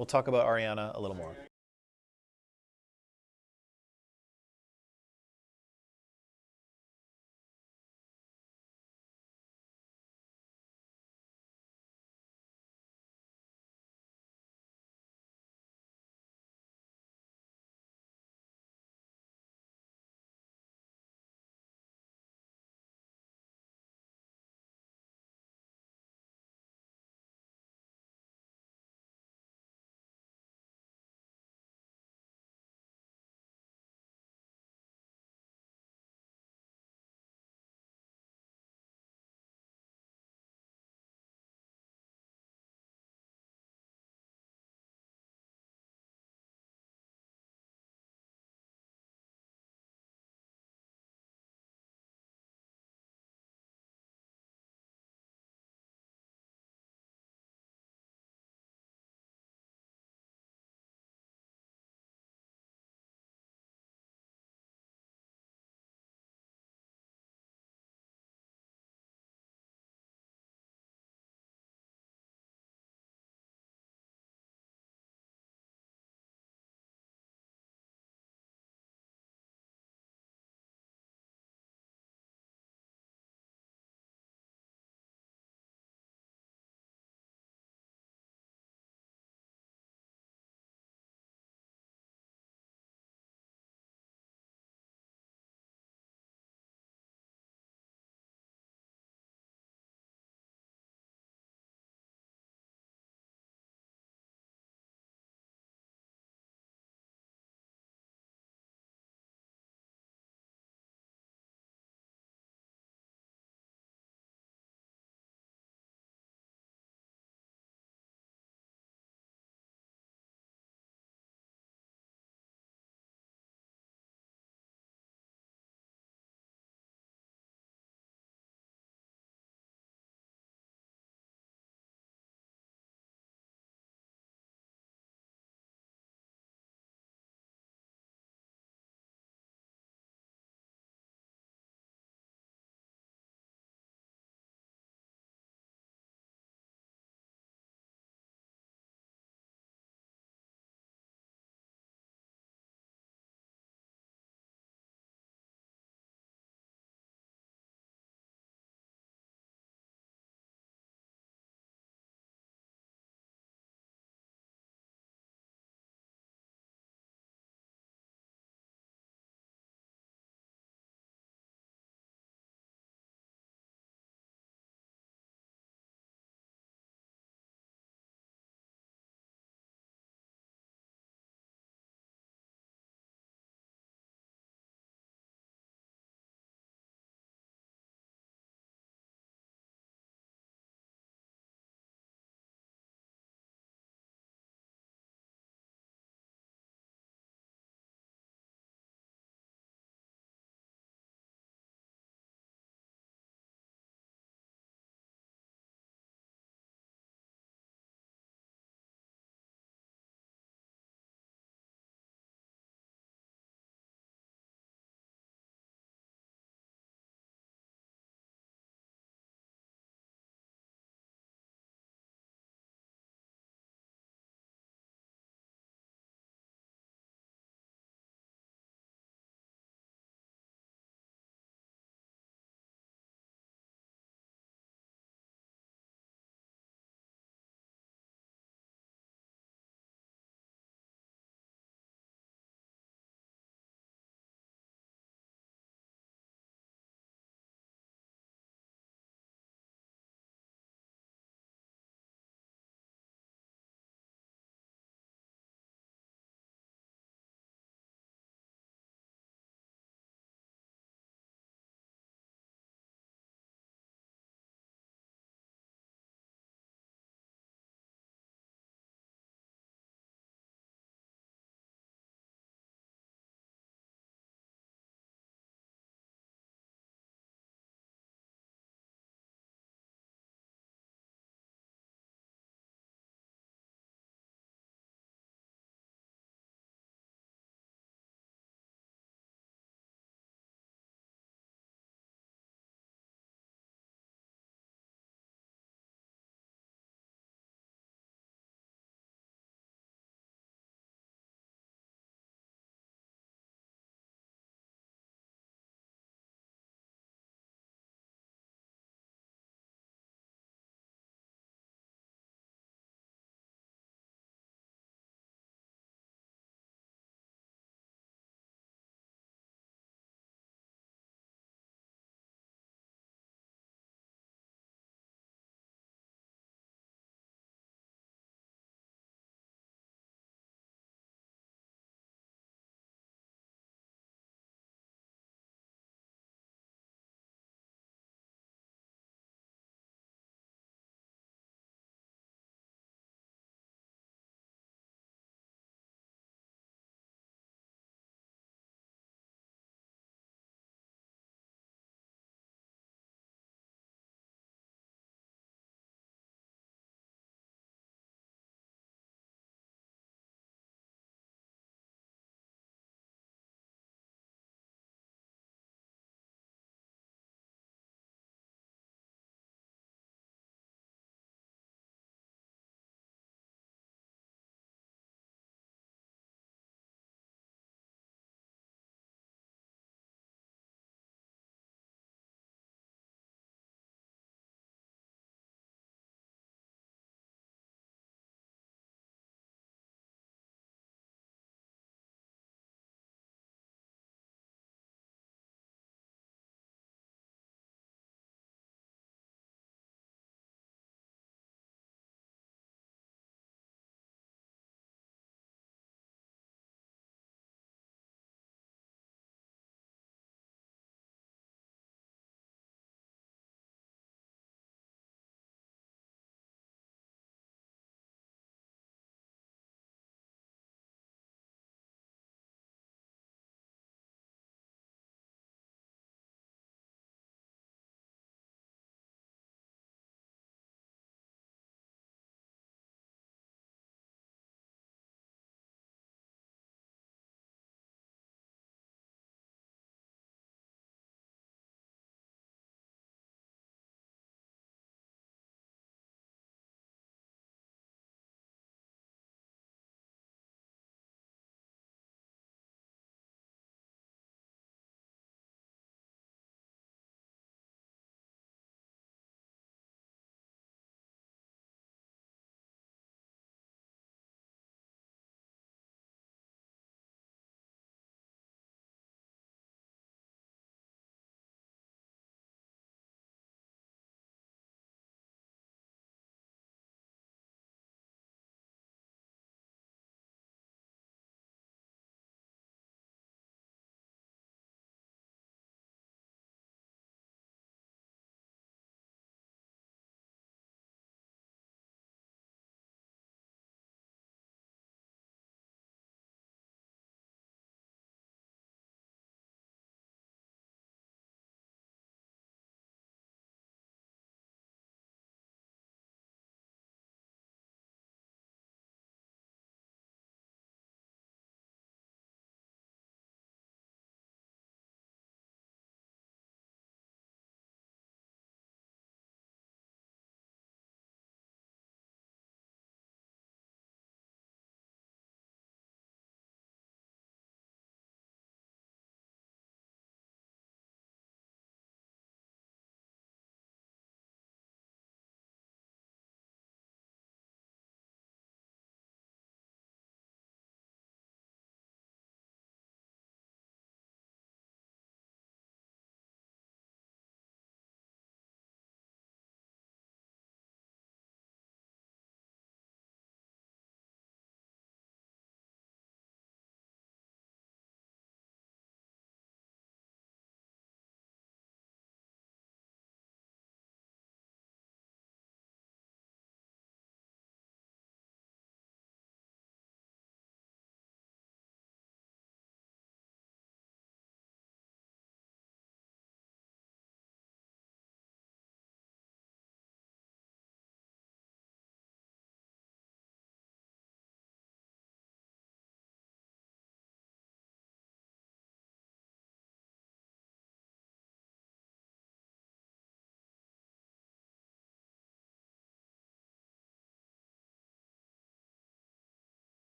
Speaker 1: We'll talk about Ariana a little more.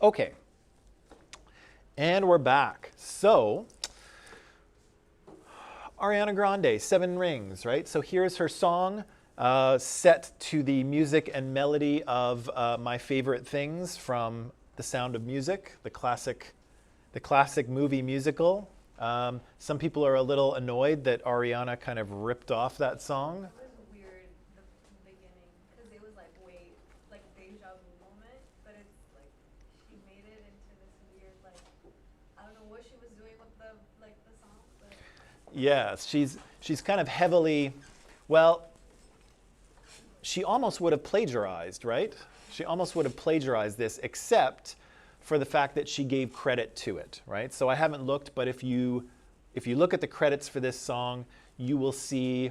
Speaker 1: Okay. And we're back. So, Ariana Grande, Seven Rings, right? So here's her song, set to the music and melody of My Favorite Things from The Sound of Music, the classic movie musical. Some people are a little annoyed that Ariana kind of ripped off that song.
Speaker 6: It was weird the beginning because it was like wait, like deja vu moment, but it's like she made it into this weird like I don't know what she was doing with the song, but
Speaker 1: Yes, she's kind of heavily, well, she almost would have plagiarized, right? She almost would have plagiarized this, except for the fact that she gave credit to it, right? So I haven't looked, but if you look at the credits for this song, you will see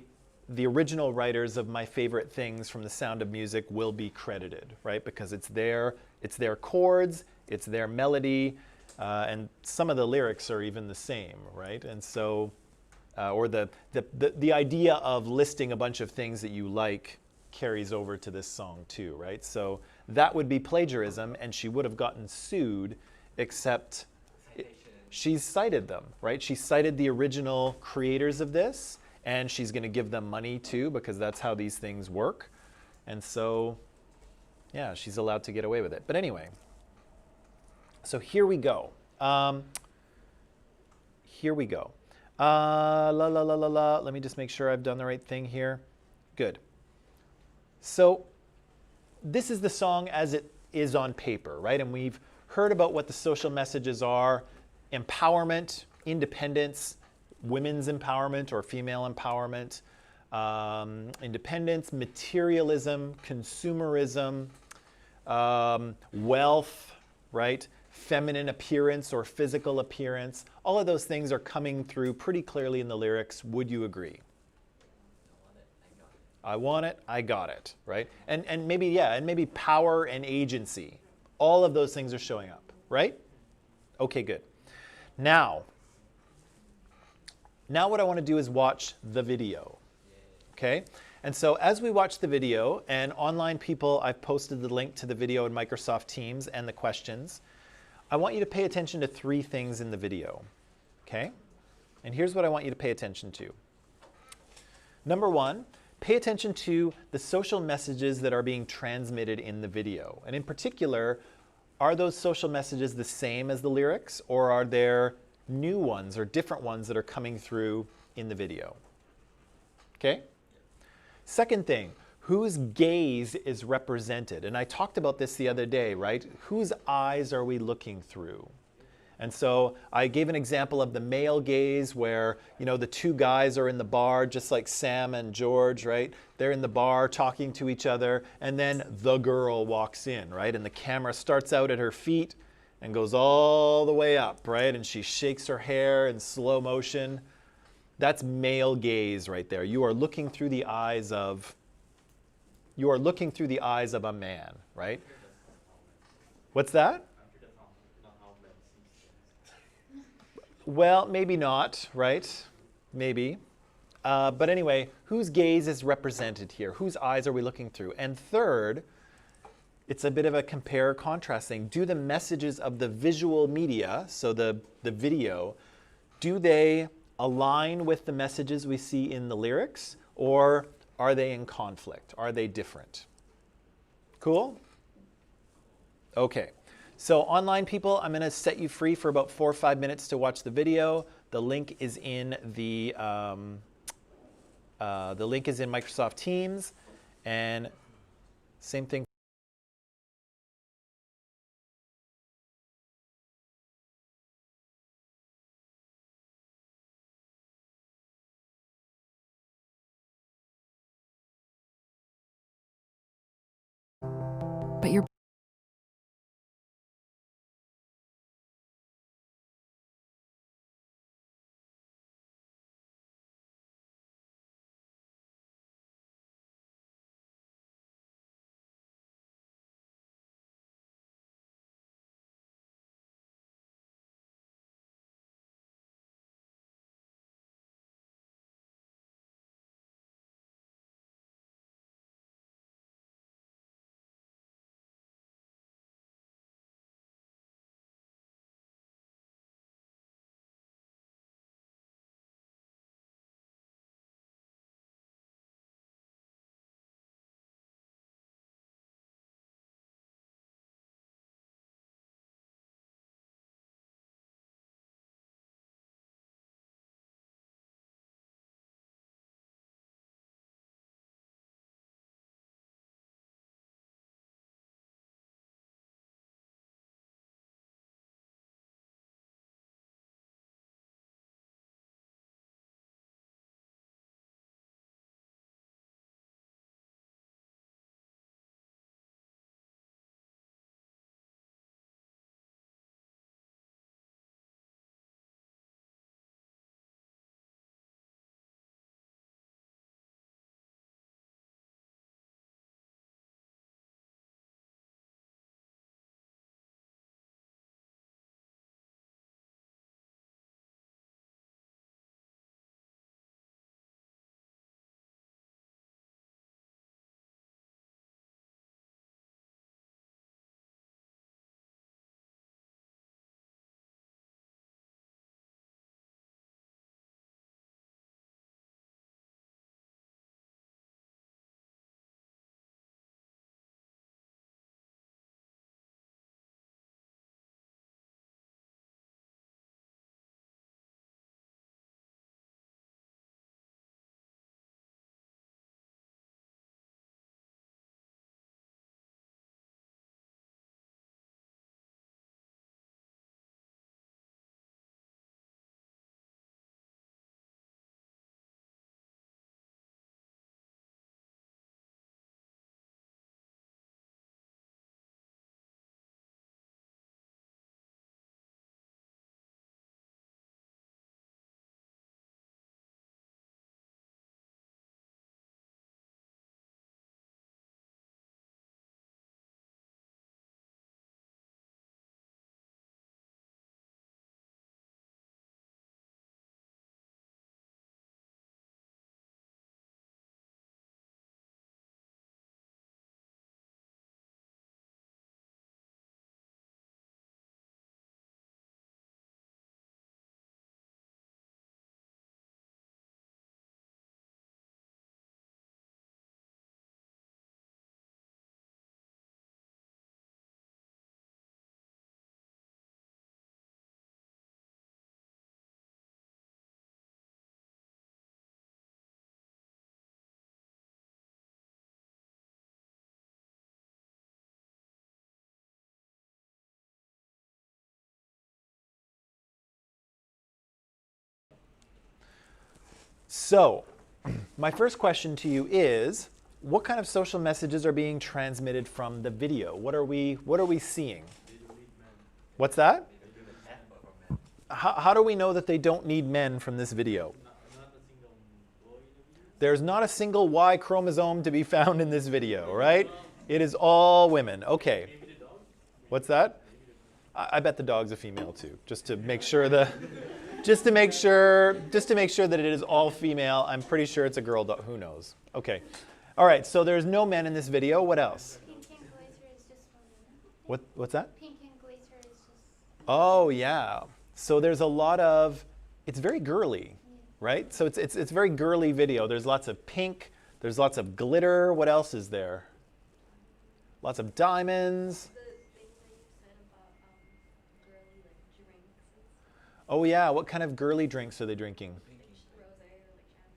Speaker 1: the original writers of My Favorite Things from The Sound of Music will be credited, right? Because it's their chords, it's their melody, and some of the lyrics are even the same, right? And so, or the idea of listing a bunch of things that you like carries over to this song too, right? So that would be plagiarism, and she would have gotten sued, except she's cited them, right? She cited the original creators of this, and she's going to give them money too, because that's how these things work. And so, yeah, she's allowed to get away with it. But anyway, so here we go. Here we go. La la la la la. Let me just make sure I've done the right thing here. Good. So this is the song as it is on paper, right? And we've heard about what the social messages are: empowerment, independence, women's empowerment or female empowerment, independence, materialism, consumerism, wealth, right? Feminine appearance or physical appearance. All of those things are coming through pretty clearly in the lyrics. Would you agree? I want it, I got it, right? And maybe, yeah, and maybe power and agency. All of those things are showing up, right? Okay, good. Now what I want to do is watch the video, okay? And so as we watch the video, and online people, I've posted the link to the video in Microsoft Teams and the questions. I want you to pay attention to three things in the video, okay? And here's what I want you to pay attention to. Number one, pay attention to the social messages that are being transmitted in the video. And in particular, are those social messages the same as the lyrics, or are there new ones or different ones that are coming through in the video? Okay? Second thing, whose gaze is represented? And I talked about this the other day, right? Whose eyes are we looking through? And so I gave an example of the male gaze where, you know, the two guys are in the bar, just like Sam and George, right? They're in the bar talking to each other, and then the girl walks in, right? And the camera starts out at her feet and goes all the way up, right? And she shakes her hair in slow motion. That's male gaze right there. You are looking through the eyes of a man, right? What's that? Well, maybe not, right? Maybe. But anyway, whose gaze is represented here? Whose eyes are we looking through? And third, it's a bit of a compare-contrast thing. Do the messages of the visual media, so the video, do they align with the messages we see in the lyrics, or are they in conflict? Are they different? Cool? Okay. So online people, I'm going to set you free for about 4 or 5 minutes to watch the video. The link is in Microsoft Teams, and same thing.
Speaker 7: But your
Speaker 1: So, my first question to you is, what kind of social messages are being transmitted from the video? What are we seeing?
Speaker 2: They don't need men.
Speaker 1: What's that?
Speaker 5: They don't give an F for men.
Speaker 1: How do we know that they don't need men from this video?
Speaker 2: Not a single boy in the video.
Speaker 1: There's not a single Y chromosome to be found in this video, right? It is all women. Okay.
Speaker 2: Maybe the dog.
Speaker 1: What's that? I bet the dog's a female too, just to make sure just to make sure that it is all female. I'm pretty sure it's a girl dog. Who knows? Okay. All right. So there's no men in this video. What else?
Speaker 4: Pink and glitter is just for women.
Speaker 1: What's that?
Speaker 4: Pink and glitter is just.
Speaker 1: Oh yeah. So there's a lot of. It's very girly, right? So it's very girly video. There's lots of pink. There's lots of glitter. What else is there? Lots of diamonds.
Speaker 6: The thing that you said about girly like drinks,
Speaker 1: Oh yeah. What kind of girly drinks are they drinking?
Speaker 6: rosé or like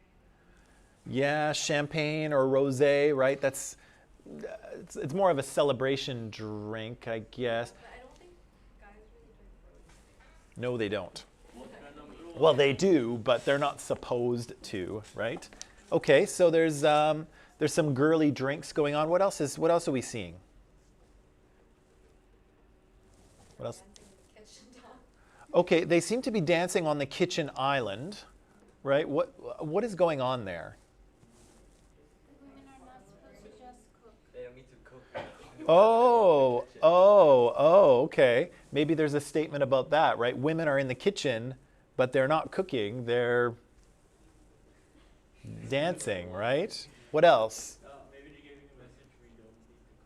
Speaker 6: champagne.
Speaker 1: Yeah, champagne or rosé, right? That's it's more of a celebration drink, I guess.
Speaker 6: But I don't think guys really drink rosé.
Speaker 1: No, they don't.
Speaker 2: What kind of girl?
Speaker 1: Well, they do, but they're not supposed to, right? Okay, so there's some girly drinks going on. What else are we seeing? What else?
Speaker 6: Dancing in the kitchen top.
Speaker 1: Okay, they seem to be dancing on the kitchen island, right? What is going on there?
Speaker 4: The women are not supposed to just cook.
Speaker 5: They don't need to cook.
Speaker 1: Oh, okay. Maybe there's a statement about that, right? Women are in the kitchen, but they're not cooking, they're dancing, right? What else?
Speaker 2: Maybe they're giving a message we don't need to cook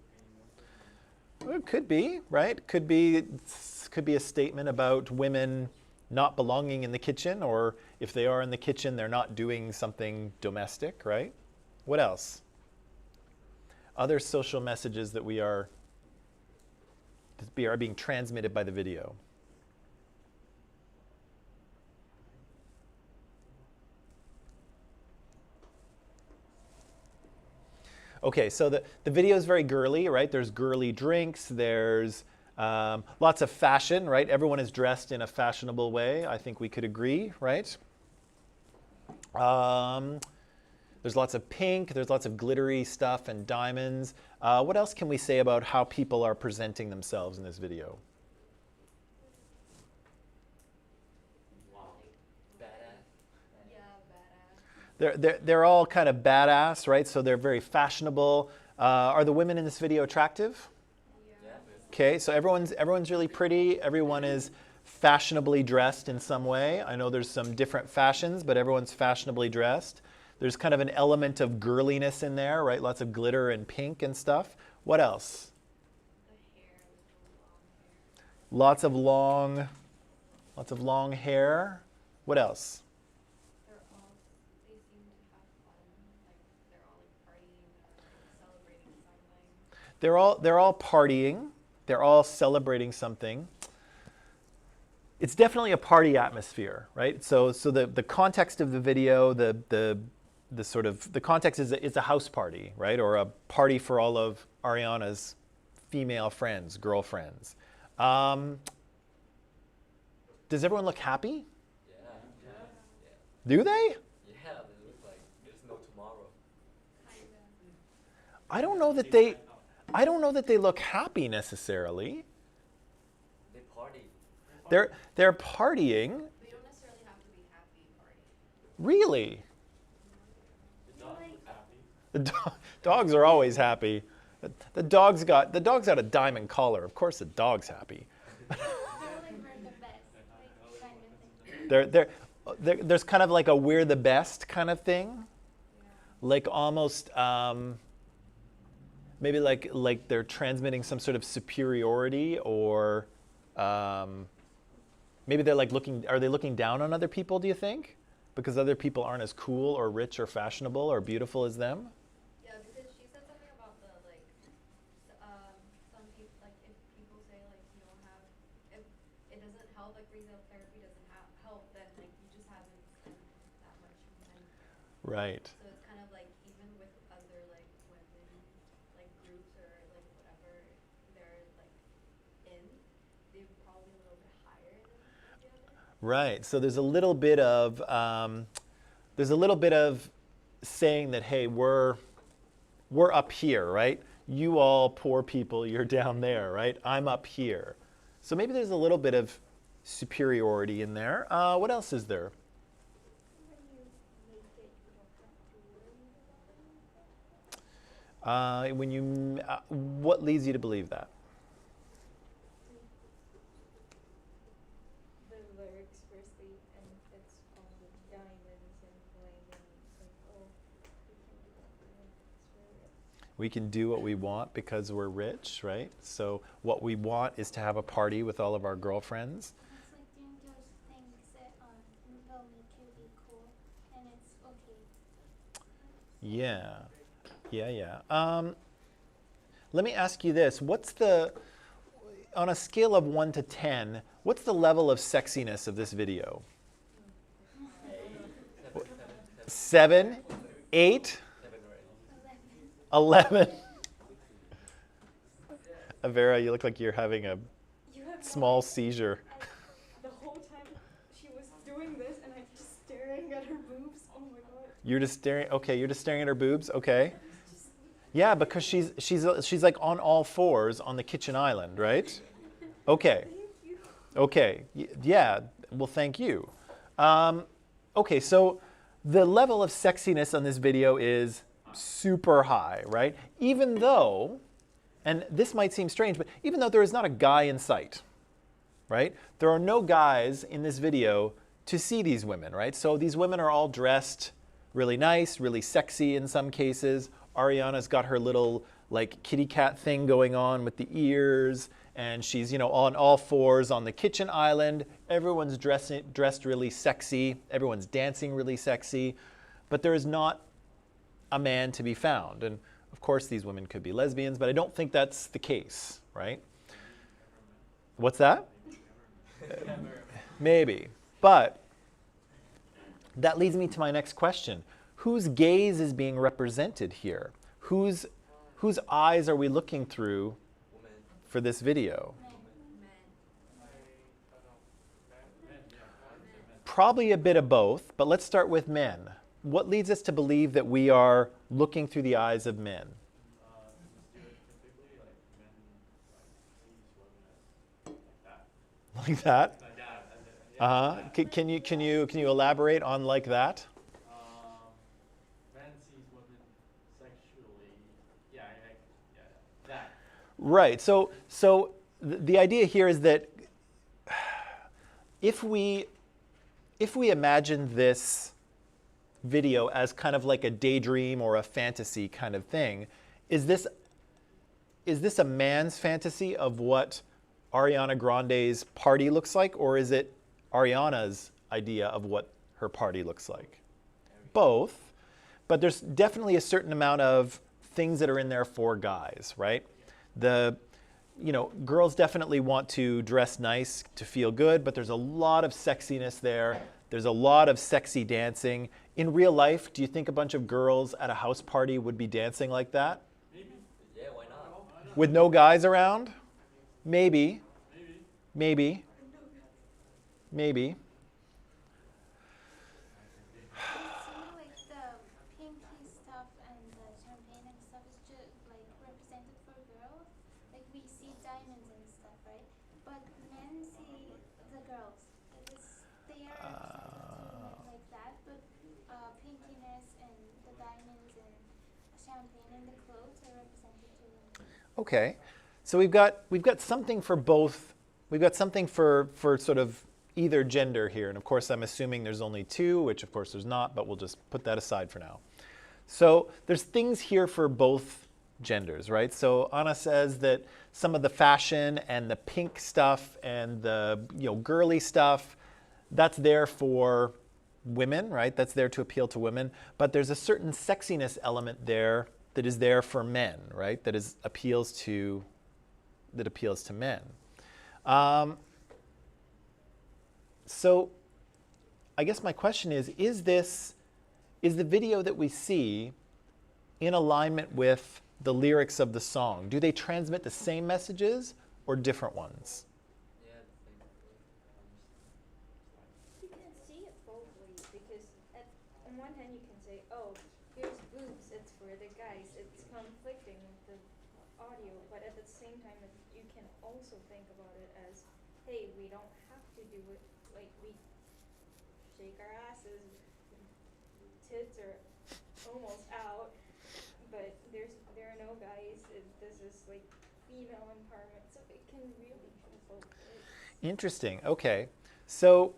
Speaker 2: anymore.
Speaker 1: Well, it could be, right? Could be a statement about women not belonging in the kitchen, or if they are in the kitchen, they're not doing something domestic, right? What else? Other social messages that are being transmitted by the video. Okay, so the video is very girly, right? There's girly drinks, there's lots of fashion, right? Everyone is dressed in a fashionable way. I think we could agree, right? There's lots of pink, there's lots of glittery stuff and diamonds. What else can we say about how people are presenting themselves in this video?
Speaker 2: Wow.
Speaker 5: Badass.
Speaker 6: Yeah, badass.
Speaker 1: They're all kind of badass, right? So they're very fashionable. Are the women in this video attractive?
Speaker 5: Yeah.
Speaker 1: Okay, so everyone's really pretty. Everyone is fashionably dressed in some way. I know there's some different fashions, but everyone's fashionably dressed. There's kind of an element of girliness in there, right? Lots of glitter and pink and stuff. What else?
Speaker 6: The hair, like the long hair.
Speaker 1: Lots of long hair. What else?
Speaker 6: They seem to have fun. Like they're all like partying or like celebrating something.
Speaker 1: They're all partying. They're all celebrating something. It's definitely a party atmosphere, right? So the context of the video, the context is a house party, right? Or a party for all of Ariana's female friends, girlfriends. Does everyone look happy?
Speaker 5: Yeah.
Speaker 1: Do they?
Speaker 5: Yeah, they look like there's no tomorrow.
Speaker 1: I don't know that they look happy necessarily.
Speaker 5: They party.
Speaker 1: They're partying.
Speaker 6: But you don't necessarily have to be happy partying.
Speaker 1: Really?
Speaker 2: The dog looks happy.
Speaker 1: The dogs are always happy. The dog's got a diamond collar. Of course the dog's happy.
Speaker 4: They're like we're the best, like kind of thing.
Speaker 1: There's kind of like a we're the best kind of thing. Like almost maybe like they're transmitting some sort of superiority, or maybe they're like are they looking down on other people, do you think? Because other people aren't as cool or rich or fashionable or beautiful as them?
Speaker 6: Yeah, because she said something about the like, some people like if people say like you don't have, if it doesn't help, like resale therapy doesn't help, then like you just haven't spent that much money.
Speaker 1: Right.
Speaker 6: So it's kind of like even with other like women like groups or like whatever they're like in, they're probably a little bit higher than the other.
Speaker 1: Right. So there's a little bit of there's a little bit of saying that, hey, we're up here, right? You all poor people, you're down there, right? I'm up here. So maybe there's a little bit of superiority in there. What else is there? What leads you to believe that?
Speaker 6: The lyrics firstly, and it's all the diamonds and bling and like, oh, we can do what we want because we're rich.
Speaker 1: We can do what we want because we're rich, right? So what we want is to have a party with all of our girlfriends.
Speaker 4: It's like doing those things that will make you be cool, and it's okay.
Speaker 1: Yeah. Let me ask you this. On a scale of 1 to 10, what's the level of sexiness of this video? 7, 8, 11. Avera, you look like you're having a
Speaker 6: You have no
Speaker 1: small
Speaker 6: idea.
Speaker 1: seizure.
Speaker 6: The whole time she was doing this, and I'm just staring at her boobs. Oh my god.
Speaker 1: You're just staring. Okay, you're just staring at her boobs. Okay. Yeah, because she's like on all fours on the kitchen island, right? Okay.
Speaker 6: Thank you.
Speaker 1: Okay. Yeah. Well, thank you. Okay, so the level of sexiness on this video is super high, right? Even though, and this might seem strange, but even though there is not a guy in sight, right? There are no guys in this video to see these women, right? So these women are all dressed really nice, really sexy in some cases. Ariana's got her little like kitty cat thing going on with the ears, and she's, on all fours on the kitchen island. Everyone's dressed really sexy. Everyone's dancing really sexy, but there is not a man to be found. And of course, these women could be lesbians, but I don't think that's the case, right? What's that? Maybe. But that leads me to my next question. Whose gaze is being represented here? Whose eyes are we looking through
Speaker 5: Woman.
Speaker 1: for this video? Probably a bit of both, but let's start with men. What leads us to believe that we are looking through the eyes of men?
Speaker 2: Typically, like men like sees women as like that.
Speaker 1: Like that?
Speaker 2: Like that. And then, yeah,
Speaker 1: Can you elaborate on like that?
Speaker 2: Man sees women sexually. Yeah, that.
Speaker 1: Right. So the idea here is that if we imagine this video as kind of like a daydream or a fantasy kind of thing, is this a man's fantasy of what Ariana Grande's party looks like, or is it Ariana's idea of what her party looks like? Both, but there's definitely a certain amount of things that are in there for guys, right? Girls definitely want to dress nice to feel good, but there's a lot of sexiness there. There's a lot of sexy dancing. In real life, do you think a bunch of girls at a house party would be dancing like that?
Speaker 5: Yeah, why not?
Speaker 1: With no guys around? Maybe. Maybe.
Speaker 4: Like the pinky stuff and the champagne and stuff is just like represented for girls. Like we see diamonds and stuff, right? But men see the girls. They are represented to men like that, but pinkiness and the diamonds and champagne and the clothes are represented to women.
Speaker 1: Okay. So we've got something for both. We've got something for sort of either gender here. And of course, I'm assuming there's only two, which of course there's not, but we'll just put that aside for now. So there's things here for both genders, right? So Anna says that some of the fashion and the pink stuff and the girly stuff, that's there for women, right? That's there to appeal to women. But there's a certain sexiness element there that is there for men, right? That appeals to men. So I guess my question is the video that we see in alignment with the lyrics of the song? Do they transmit the same messages or different ones?
Speaker 5: Yeah,
Speaker 6: You can see it both ways because
Speaker 8: on one hand you can say, oh, here's boobs, it's for the guys, it's conflicting with the audio, but at the same time you can also think about it as, hey, we don't have to do it, like we shake our asses, tits are almost out, but there are no guys, this is like female empowerment, so it can really go both ways.
Speaker 1: Interesting. Okay. So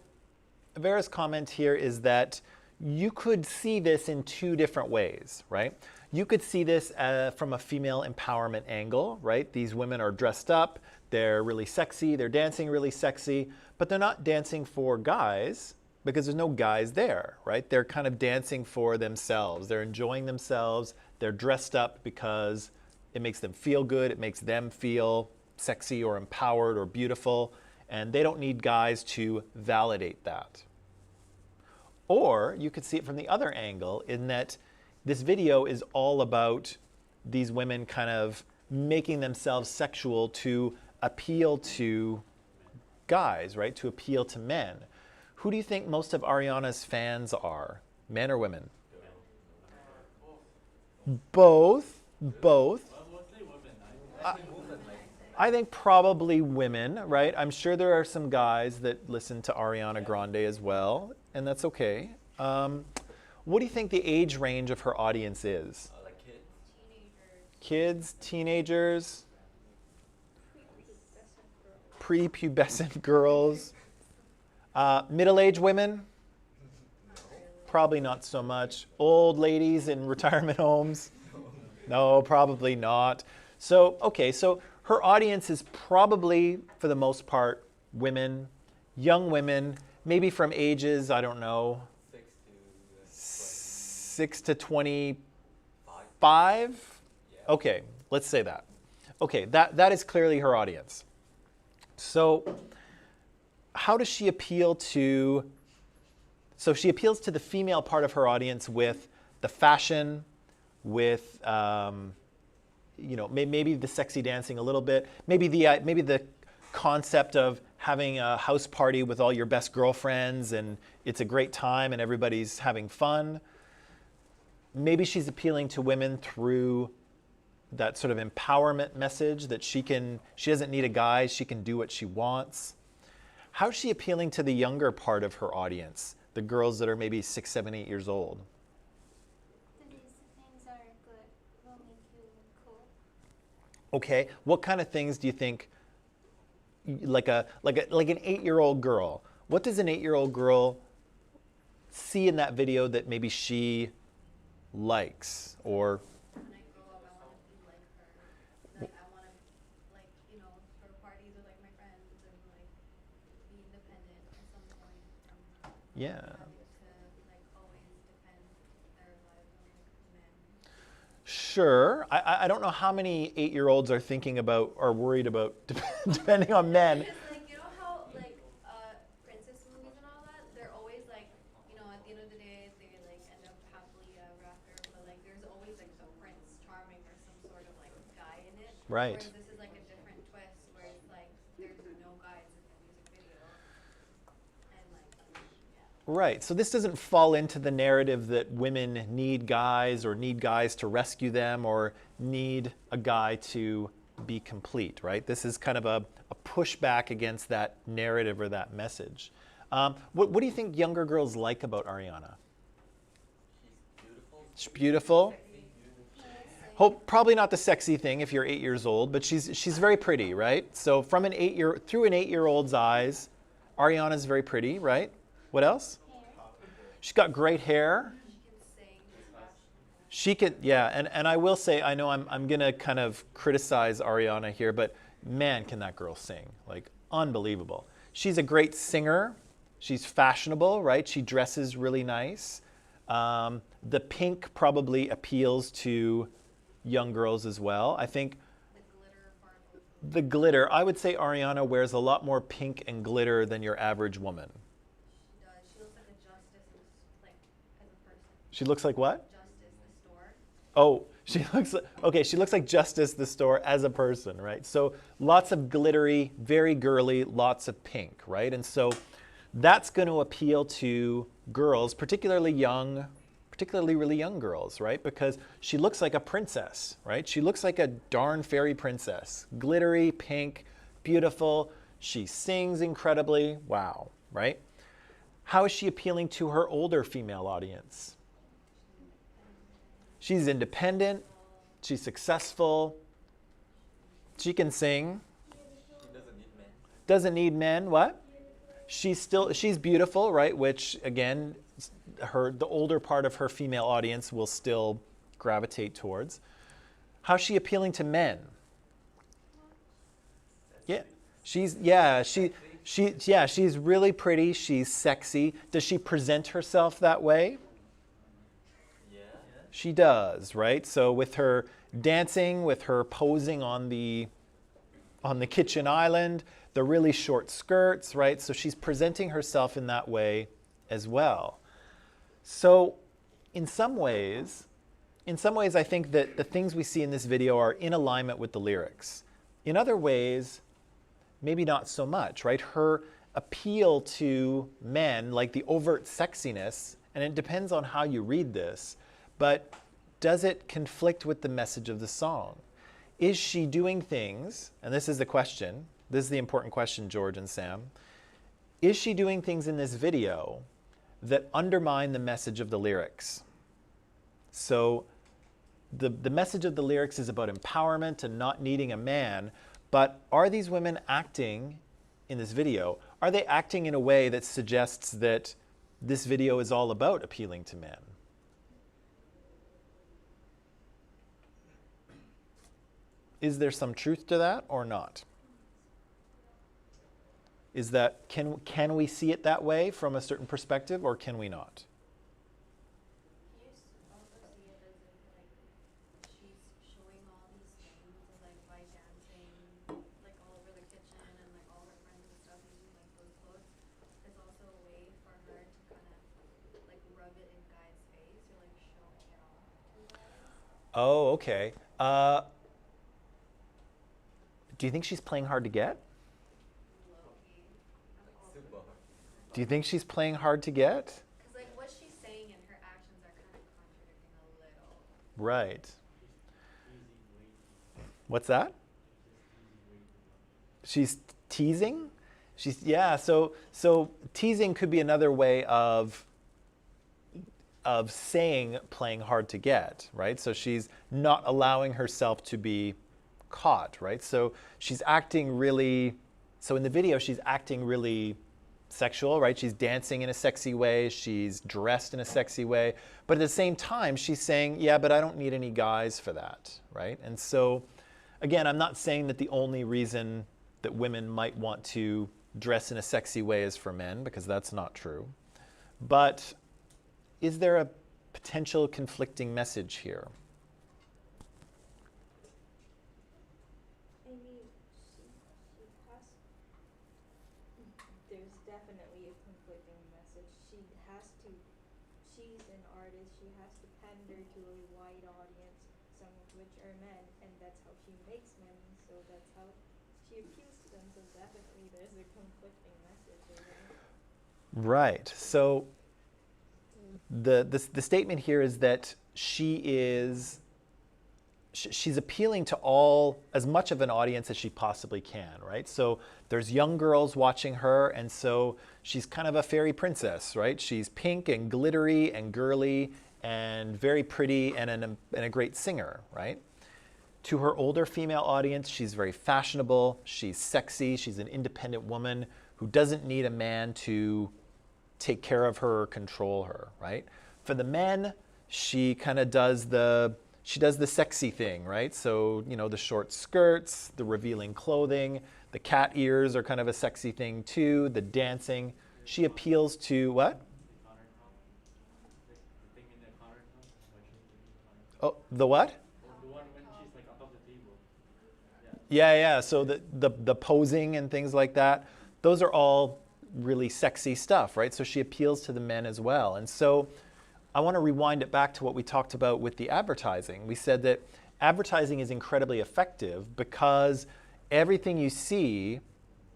Speaker 1: Vera's comment here is that you could see this in two different ways, right? You could see this from a female empowerment angle, right? These women are dressed up, they're really sexy, they're dancing really sexy, but they're not dancing for guys because there's no guys there, right? They're kind of dancing for themselves. They're enjoying themselves. They're dressed up because it makes them feel good. It makes them feel sexy or empowered or beautiful. And they don't need guys to validate that. Or you could see it from the other angle in that this video is all about these women kind of making themselves sexual to appeal to guys, right? To appeal to men. Who do you think most of Ariana's fans are? Men or women? Both. Both.
Speaker 2: Mostly women.
Speaker 1: I think probably women, right? I'm sure there are some guys that listen to Ariana Grande as well, and that's okay. What do you think the age range of her audience is?
Speaker 5: Like kids.
Speaker 1: Kids, teenagers, prepubescent girls, middle-aged women? Probably not so much. Old ladies in retirement homes? No, probably not. So, okay, so her audience is probably, for the most part, women, young women, maybe from ages, I don't know, 6 to 25? Okay, let's say that. Okay, that is clearly her audience. So how does she appeal to, so she appeals to the female part of her audience with the fashion, with maybe the sexy dancing a little bit, maybe the concept of having a house party with all your best girlfriends and it's a great time and everybody's having fun. Maybe she's appealing to women through that sort of empowerment message that she doesn't need a guy, she can do what she wants. How's she appealing to the younger part of her audience, the girls that are maybe 6, 7, 8 years old?
Speaker 4: These things are good, will make you cool.
Speaker 1: Okay, what kind of things do you think, like an 8-year-old girl, what does an 8-year-old girl see in that video that maybe she likes? Or
Speaker 3: When I grow up, I want to be like her. Like, I want to, like, throw parties with, like, my friends and, like, be independent at some point.
Speaker 1: yeah.
Speaker 3: Having to, like, always depend their lives on, like, men.
Speaker 1: Sure. I don't know how many 8-year-olds are thinking about or worried about depending on men.
Speaker 3: Because, like, you know how, like, princess movies and all that, they're always, like, at the end of the day, they, like, end up happily ever after, but, like, there's always, like, the prince charming or some sort of, like, guy in it.
Speaker 1: Right.
Speaker 3: Whereas this is, like, a different twist where it's, like, there's no guys in the music video. And, like, yeah.
Speaker 1: Right. So this doesn't fall into the narrative that women need guys or need guys to rescue them or need a guy to be complete, right? This is kind of a pushback against that narrative or that message. What do you think younger girls like about Ariana?
Speaker 5: She's beautiful.
Speaker 1: She's beautiful. Hope probably not the sexy thing if you're 8 years old, but she's very pretty, right? So from through an 8-year-old's eyes, Ariana's very pretty, right? What else? She's got great hair. She can, yeah, and I will say, I know I'm gonna kind of criticize Ariana here, but man, can that girl sing, like unbelievable. She's a great singer. She's fashionable, right? She dresses really nice. The pink probably appeals to young girls as well. I think the glitter, I would say Ariana wears a lot more pink and glitter than your average woman.
Speaker 3: She does. She looks like a Justice, like, as a person.
Speaker 1: She looks like what?
Speaker 3: Justice, the store.
Speaker 1: Oh, she looks like Justice the store as a person, right? So lots of glittery, very girly, lots of pink, right? And so that's going to appeal to girls, particularly really young girls, right? Because she looks like a princess, right? She looks like a darn fairy princess. Glittery, pink, beautiful. She sings incredibly. Wow, right? How is she appealing to her older female audience? She's independent. She's successful. She can sing.
Speaker 5: She doesn't need men.
Speaker 1: Doesn't need men. What? She's beautiful, right? Which again, the older part of her female audience will still gravitate towards. How's she appealing to men? Yeah, she's really pretty. She's sexy. Does she present herself that way?
Speaker 5: Yeah.
Speaker 1: She does, right? So with her dancing, with her posing on the kitchen island, the really short skirts, right? So she's presenting herself in that way as well. So in some ways, I think that the things we see in this video are in alignment with the lyrics. In other ways, maybe not so much, right? Her appeal to men, like the overt sexiness, and it depends on how you read this, but does it conflict with the message of the song? Is she doing things, and this is the question, this is the important question, George and Sam, is she doing things in this video that undermine the message of the lyrics? So the message of the lyrics is about empowerment and not needing a man, but are these women acting in this video, are they acting in a way that suggests that this video is all about appealing to men? Is there some truth to that or not? Is that, can we see it that way from a certain perspective, or can we not?
Speaker 3: You also see it as if like she's showing all these things like by dancing like all over the kitchen and like all her friends and stuff using like those clothes. It's also a way for her to kind of like rub it in guys' face or like showing it off to guys.
Speaker 1: Oh, okay. Do you think she's playing hard to get?
Speaker 3: Low-key.
Speaker 5: Super hard.
Speaker 1: Do you think she's playing hard to get?
Speaker 3: Because like what she's saying and her actions are kind of contradicting a little.
Speaker 1: Right.
Speaker 2: Easy way.
Speaker 1: What's that?
Speaker 2: Just easy way.
Speaker 1: She's teasing? So teasing could be another way of saying playing hard to get, right? So she's not allowing herself to be caught, right? So she's acting really, so in the video she's acting really sexual, right? She's dancing in a sexy way, she's dressed in a sexy way, but at the same time she's saying, yeah, but I don't need any guys for that, right? And so again, I'm not saying that the only reason that women might want to dress in a sexy way is for men, because that's not true. But is there a potential conflicting message here?
Speaker 8: There's definitely a conflicting message. She's an artist, she has to pander to a wide audience, some of which are men, and that's how she makes men, so that's how she appeals to them, so definitely there's a conflicting message there.
Speaker 1: Right. So the statement here is that she's appealing to as much of an audience as she possibly can, right? So there's young girls watching her, and so she's kind of a fairy princess, right? She's pink and glittery and girly and very pretty and a great singer, right? To her older female audience, she's very fashionable, she's sexy, she's an independent woman who doesn't need a man to take care of her or control her, right? For the men, she kind of does the sexy thing, right? So, the short skirts, the revealing clothing, the cat ears are kind of a sexy thing too, the dancing. She appeals to what?
Speaker 2: The thing in the countertop. Like she's doing the countertop.
Speaker 1: Oh, the what?
Speaker 2: The one when she's like on top of the table.
Speaker 1: Yeah. So the posing and things like that, those are all really sexy stuff, right? So she appeals to the men as well. And so I want to rewind it back to what we talked about with the advertising. We said that advertising is incredibly effective because everything you see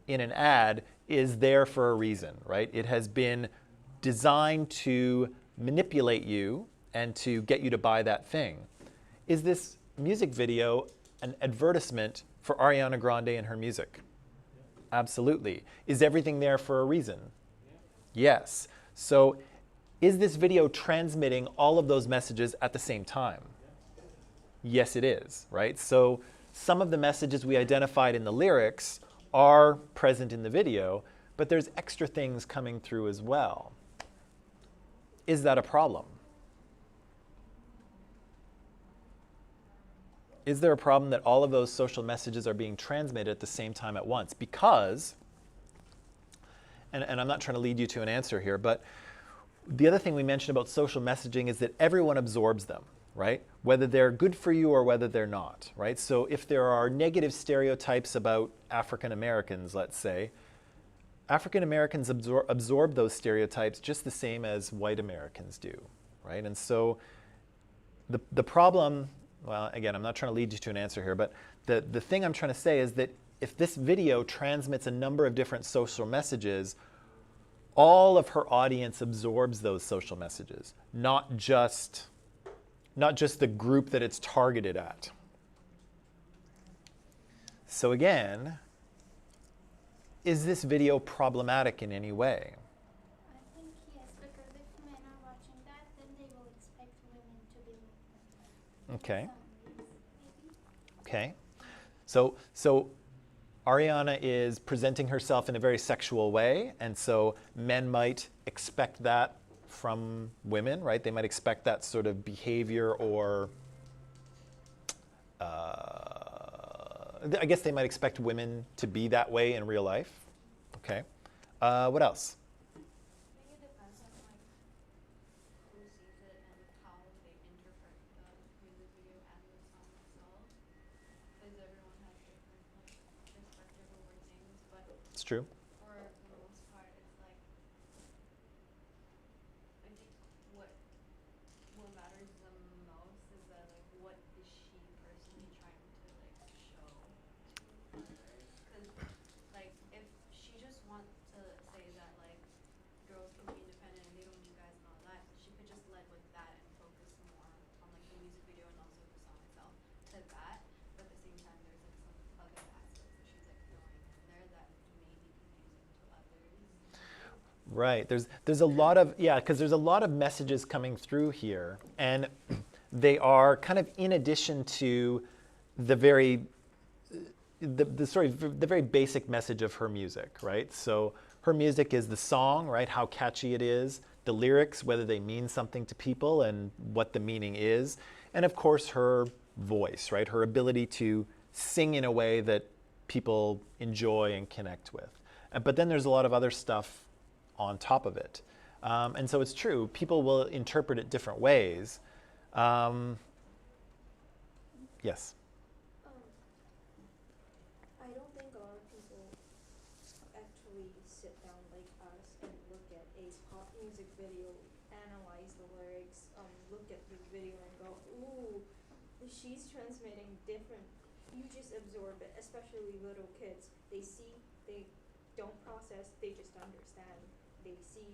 Speaker 1: in an ad is there for a reason, right? It has been designed to manipulate you and to get you to buy that thing. Is this music video an advertisement for Ariana Grande and her music? Absolutely. Is everything there for a reason? Yes. So is this video transmitting all of those messages at the same time? Yes, it is, right? So some of the messages we identified in the lyrics are present in the video, but there's extra things coming through as well. Is that a problem? Is there a problem that all of those social messages are being transmitted at the same time at once? Because, and I'm not trying to lead you to an answer here, but the other thing we mentioned about social messaging is that everyone absorbs them, right? Whether they're good for you or whether they're not, right? So if there are negative stereotypes about African Americans, let's say, African Americans absorb those stereotypes just the same as white Americans do, right? And so the problem, well, again, I'm not trying to lead you to an answer here, but the thing I'm trying to say is that if this video transmits a number of different social messages, all of her audience absorbs those social messages, not just the group that it's targeted at. So again, is this video problematic in any way?
Speaker 4: I think yes, because if men are watching that, then they will expect women to be like them.
Speaker 1: Okay.
Speaker 4: Some ways, maybe.
Speaker 1: Okay. So Ariana is presenting herself in a very sexual way, and so men might expect that from women, right? They might expect that sort of behavior, or I guess they might expect women to be that way in real life. Okay. What else?
Speaker 3: I think it depends on like who sees it and how they interpret the music video and the song itself, because everyone has different like perspective over things. But
Speaker 1: It's true.
Speaker 3: for the most part, it's like I think what matters the most is that like what is she personally trying to like show to others? Because like if she just wants to say that like girls can be independent and they don't need guys and all that, she could just lead with that and focus more on like the music video and also the song itself to that. But at the same time, there's like some other aspects that she's like throwing in there that may be confusing to others.
Speaker 1: Right. There's a lot of, yeah, because there's a lot of messages coming through here, and they are kind of in addition to the very the very basic message of her music, right? So her music is the song, right? How catchy it is, the lyrics, whether they mean something to people and what the meaning is, and of course her voice, right? Her ability to sing in a way that people enjoy and connect with. But then there's a lot of other stuff on top of it. And so it's true, people will interpret it different ways. Yes?
Speaker 8: I don't think a lot of people actually sit down like us and look at a pop music video, analyze the lyrics, look at the video and go, ooh, she's transmitting different. You just absorb it, especially little kids. They see, they don't process, they just understand. They see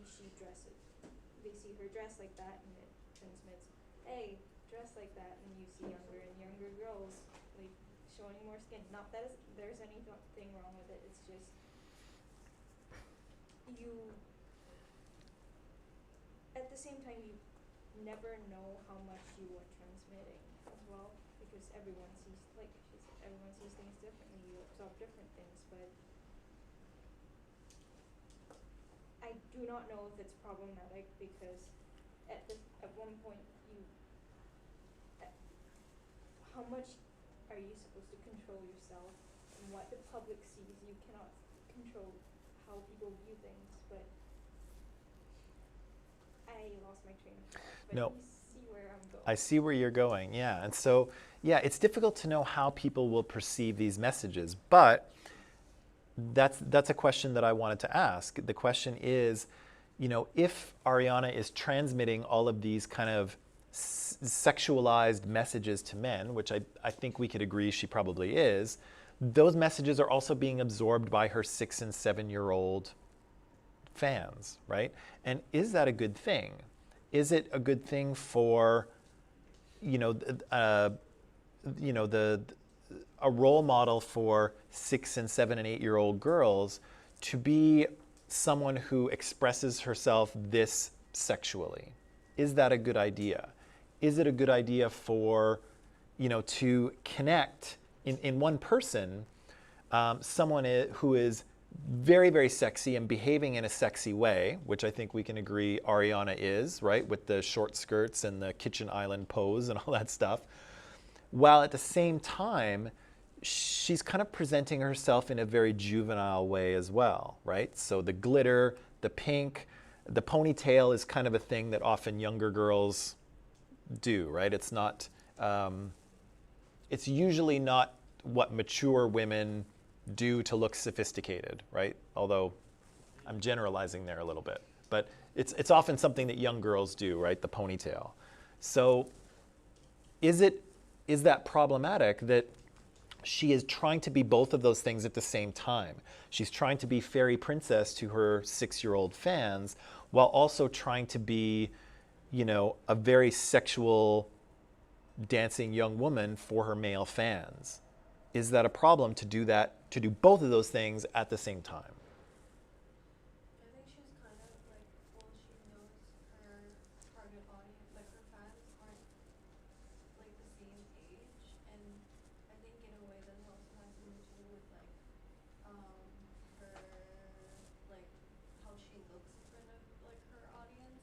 Speaker 8: they see her dress like that, and it transmits, hey, dress like that, and you see younger and younger girls like showing more skin. Not that there's anything wrong with it, it's just you at the same time you never know how much you are transmitting as well, because everyone sees, like she said, everyone sees things differently, you absorb different things. But I do not know if it's problematic, because at one point how much are you supposed to control yourself and what the public sees? You cannot control how people view things. But I lost my train of thought. But
Speaker 1: No.
Speaker 8: you see where I'm going.
Speaker 1: I see where you're going, yeah. And so, yeah, it's difficult to know how people will perceive these messages, but that's a question that I wanted to ask. The question is, you know, if Ariana is transmitting all of these kind of sexualized messages to men, which I think we could agree she probably is, those messages are also being absorbed by her 6 and 7-year-old fans, right? And is that a good thing? Is it a good thing for, you know, a role model for 6 and 7 and 8-year-old girls to be someone who expresses herself this sexually? Is that a good idea? Is it a good idea for, you know, to connect in one person, someone who is very, very sexy and behaving in a sexy way, which I think we can agree Ariana is, right? With the short skirts and the kitchen island pose and all that stuff. While at the same time, she's kind of presenting herself in a very juvenile way as well, right? So the glitter, the pink, the ponytail is kind of a thing that often younger girls do, right? It's not, it's usually not what mature women do to look sophisticated, right? Although I'm generalizing there a little bit, but it's often something that young girls do, right? The ponytail. So is that problematic that she is trying to be both of those things at the same time? She's trying to be fairy princess to her 6-year-old fans while also trying to be, you know, a very sexual dancing young woman for her male fans. Is that a problem to do that, to do both of those things at the same time?
Speaker 6: I think she's kind of like, well, she knows her target audience, like her fans aren't like the same age, and I think in a way that also has something to do with like her like how she looks in front of like her audience.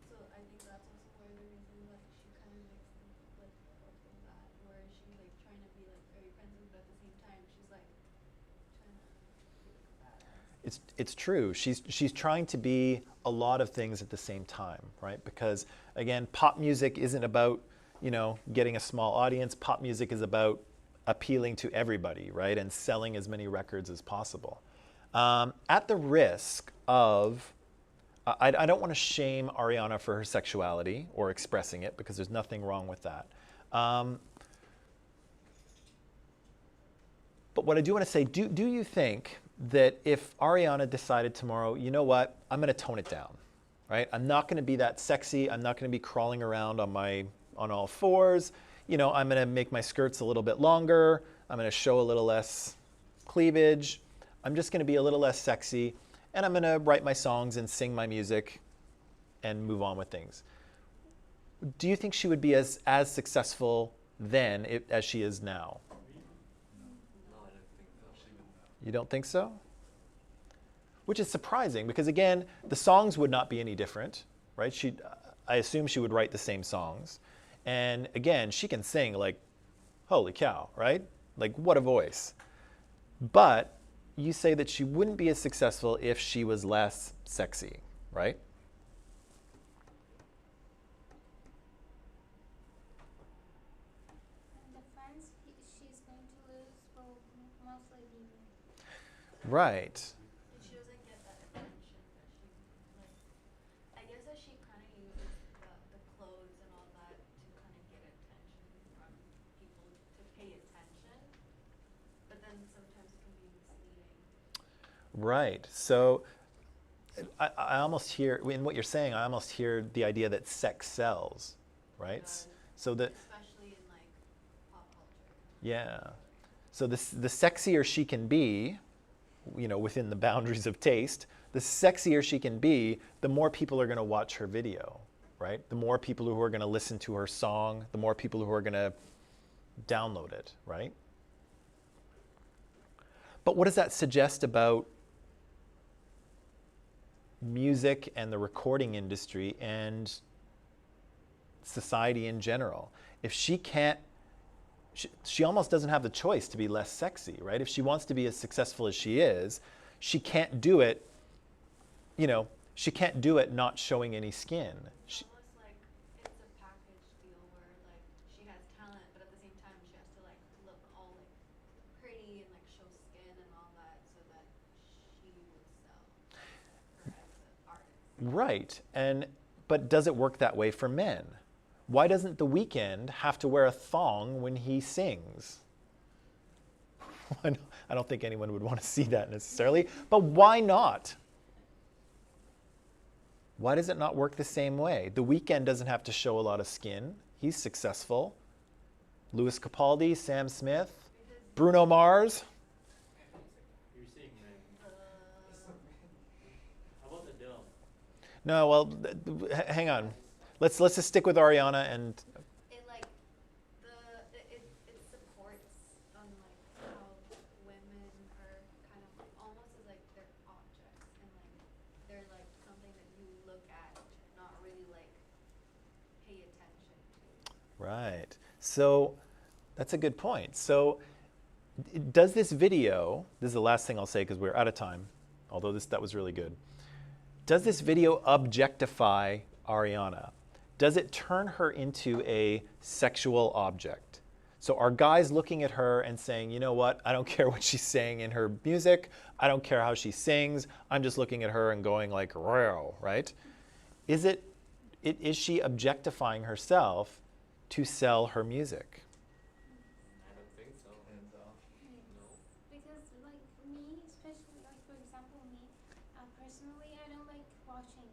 Speaker 6: So I think that's also one of the reasons like she kind of makes like both of that, where she's like trying to be like very friendly, but at the same time she's like trying to be like a badass.
Speaker 1: It's true. She's trying to be a lot of things at the same time, right? Because again, pop music isn't about, you know, getting a small audience. Pop music is about appealing to everybody, right? And selling as many records as possible. At the risk of, I don't want to shame Ariana for her sexuality or expressing it, because there's nothing wrong with that. But what I do want to say, do you think that if Ariana decided tomorrow, you know what, I'm going to tone it down, right? I'm not going to be that sexy. I'm not going to be crawling around on all fours. You know, I'm going to make my skirts a little bit longer. I'm going to show a little less cleavage. I'm just going to be a little less sexy, and I'm going to write my songs and sing my music and move on with things. Do you think she would be as successful then as she is now?
Speaker 5: No, I don't think so.
Speaker 1: You don't think so? Which is surprising, because again, the songs would not be any different, right? I assume she would write the same songs. And again, she can sing like, holy cow, right? Like, what a voice. But you say that she wouldn't be as successful if she was less sexy, right?
Speaker 4: And the fans she's going to lose will mostly be men.
Speaker 1: Right.
Speaker 6: And she doesn't get that attention that she like. I guess that she kind of uses the clothes and all that to kind of get attention from people to pay attention, but then sometimes it can be misleading.
Speaker 1: Right. So I almost hear, in what you're saying, I almost hear the idea that sex sells, right?
Speaker 6: Does.
Speaker 1: So that,
Speaker 6: Especially in like pop culture.
Speaker 1: yeah. So the sexier she can be, you know, within the boundaries of taste, the sexier she can be, the more people are going to watch her video, right? The more people who are going to listen to her song, the more people who are going to download it, right? But what does that suggest about music and the recording industry and society in general? If she can't, she almost doesn't have the choice to be less sexy, right? If she wants to be as successful as she is, she can't do it, you know, she can't do it not showing any skin.
Speaker 6: It's almost like it's a package deal where like she has talent, but at the same time she has to like look all like pretty and like show skin and all that so that she would sell her as an artist.
Speaker 1: Right. But does it work that way for men? Why doesn't The Weeknd have to wear a thong when he sings? I don't think anyone would want to see that necessarily. But why not? Why does it not work the same way? The Weeknd doesn't have to show a lot of skin. He's successful. Louis Capaldi, Sam Smith, Bruno Mars.
Speaker 2: You're seeing men. How about Adele?
Speaker 1: No, well, hang on. Let's just stick with Ariana and
Speaker 3: It like it supports on like how women are kind of like almost as like they're objects and like they're like something that you look at, not really like pay attention to.
Speaker 1: right. So that's a good point. So does this video, this is the last thing I'll say because we're out of time, although that was really good. Does this video objectify Ariana? Does it turn her into a sexual object? So are guys looking at her and saying, you know what, I don't care what she's saying in her music, I don't care how she sings, I'm just looking at her and going like, wow, right? Is she objectifying herself to sell her music?
Speaker 5: I don't think so. No.
Speaker 4: Because like me, especially like for example me, personally I don't like watching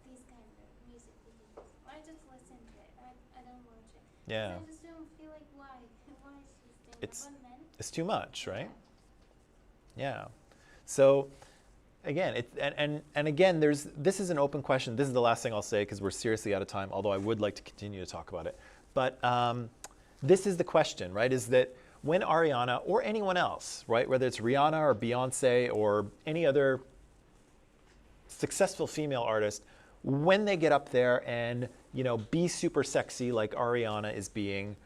Speaker 4: these kind of music videos. I just listen to it. I don't watch it.
Speaker 1: Yeah.
Speaker 4: I just don't feel like why she's doing
Speaker 1: It's-
Speaker 4: that. But men,
Speaker 1: It's too much, right? Yeah. So again, and again, this is an open question. This is the last thing I'll say because we're seriously out of time, although I would like to continue to talk about it. But this is the question, right? Is that when Ariana or anyone else, right, whether it's Rihanna or Beyonce or any other successful female artist, when they get up there and, you know, be super sexy like Ariana is being,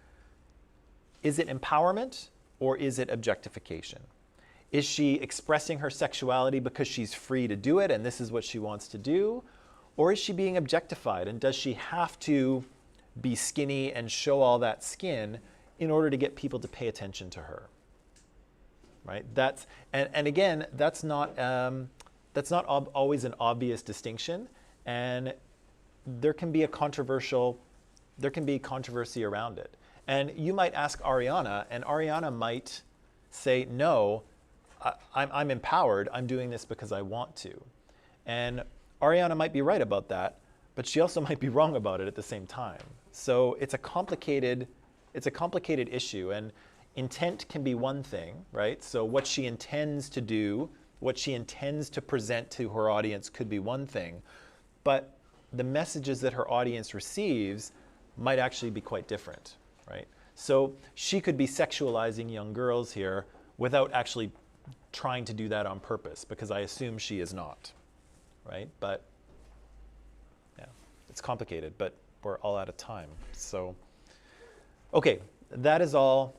Speaker 1: is it empowerment or is it objectification? Is she expressing her sexuality because she's free to do it and this is what she wants to do? Or is she being objectified and does she have to be skinny and show all that skin in order to get people to pay attention to her? Right? That's and again, that's not always an obvious distinction, and there can be controversy around it. And you might ask Ariana, and Ariana might say, no, I'm empowered, I'm doing this because I want to. And Ariana might be right about that, but she also might be wrong about it at the same time. So it's a complicated issue, and intent can be one thing, right? So what she intends to do, what she intends to present to her audience could be one thing, but the messages that her audience receives might actually be quite different, right? So she could be sexualizing young girls here without actually trying to do that on purpose, because I assume she is not, right? But yeah, it's complicated, but we're all out of time. So, okay, that is all.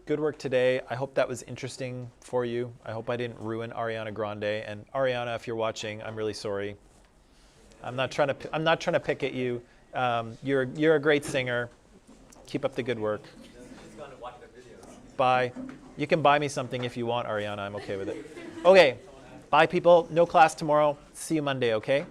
Speaker 1: Good work today. I hope that was interesting for you. I hope I didn't ruin Ariana Grande. And Ariana, if you're watching, I'm really sorry. I'm not trying to pick at you. You're a great singer. Keep up the good work.
Speaker 5: She's going to watch the videos.
Speaker 1: Bye. You can buy me something if you want, Ariana. I'm okay with it. Okay. Bye, people. No class tomorrow. See you Monday, okay?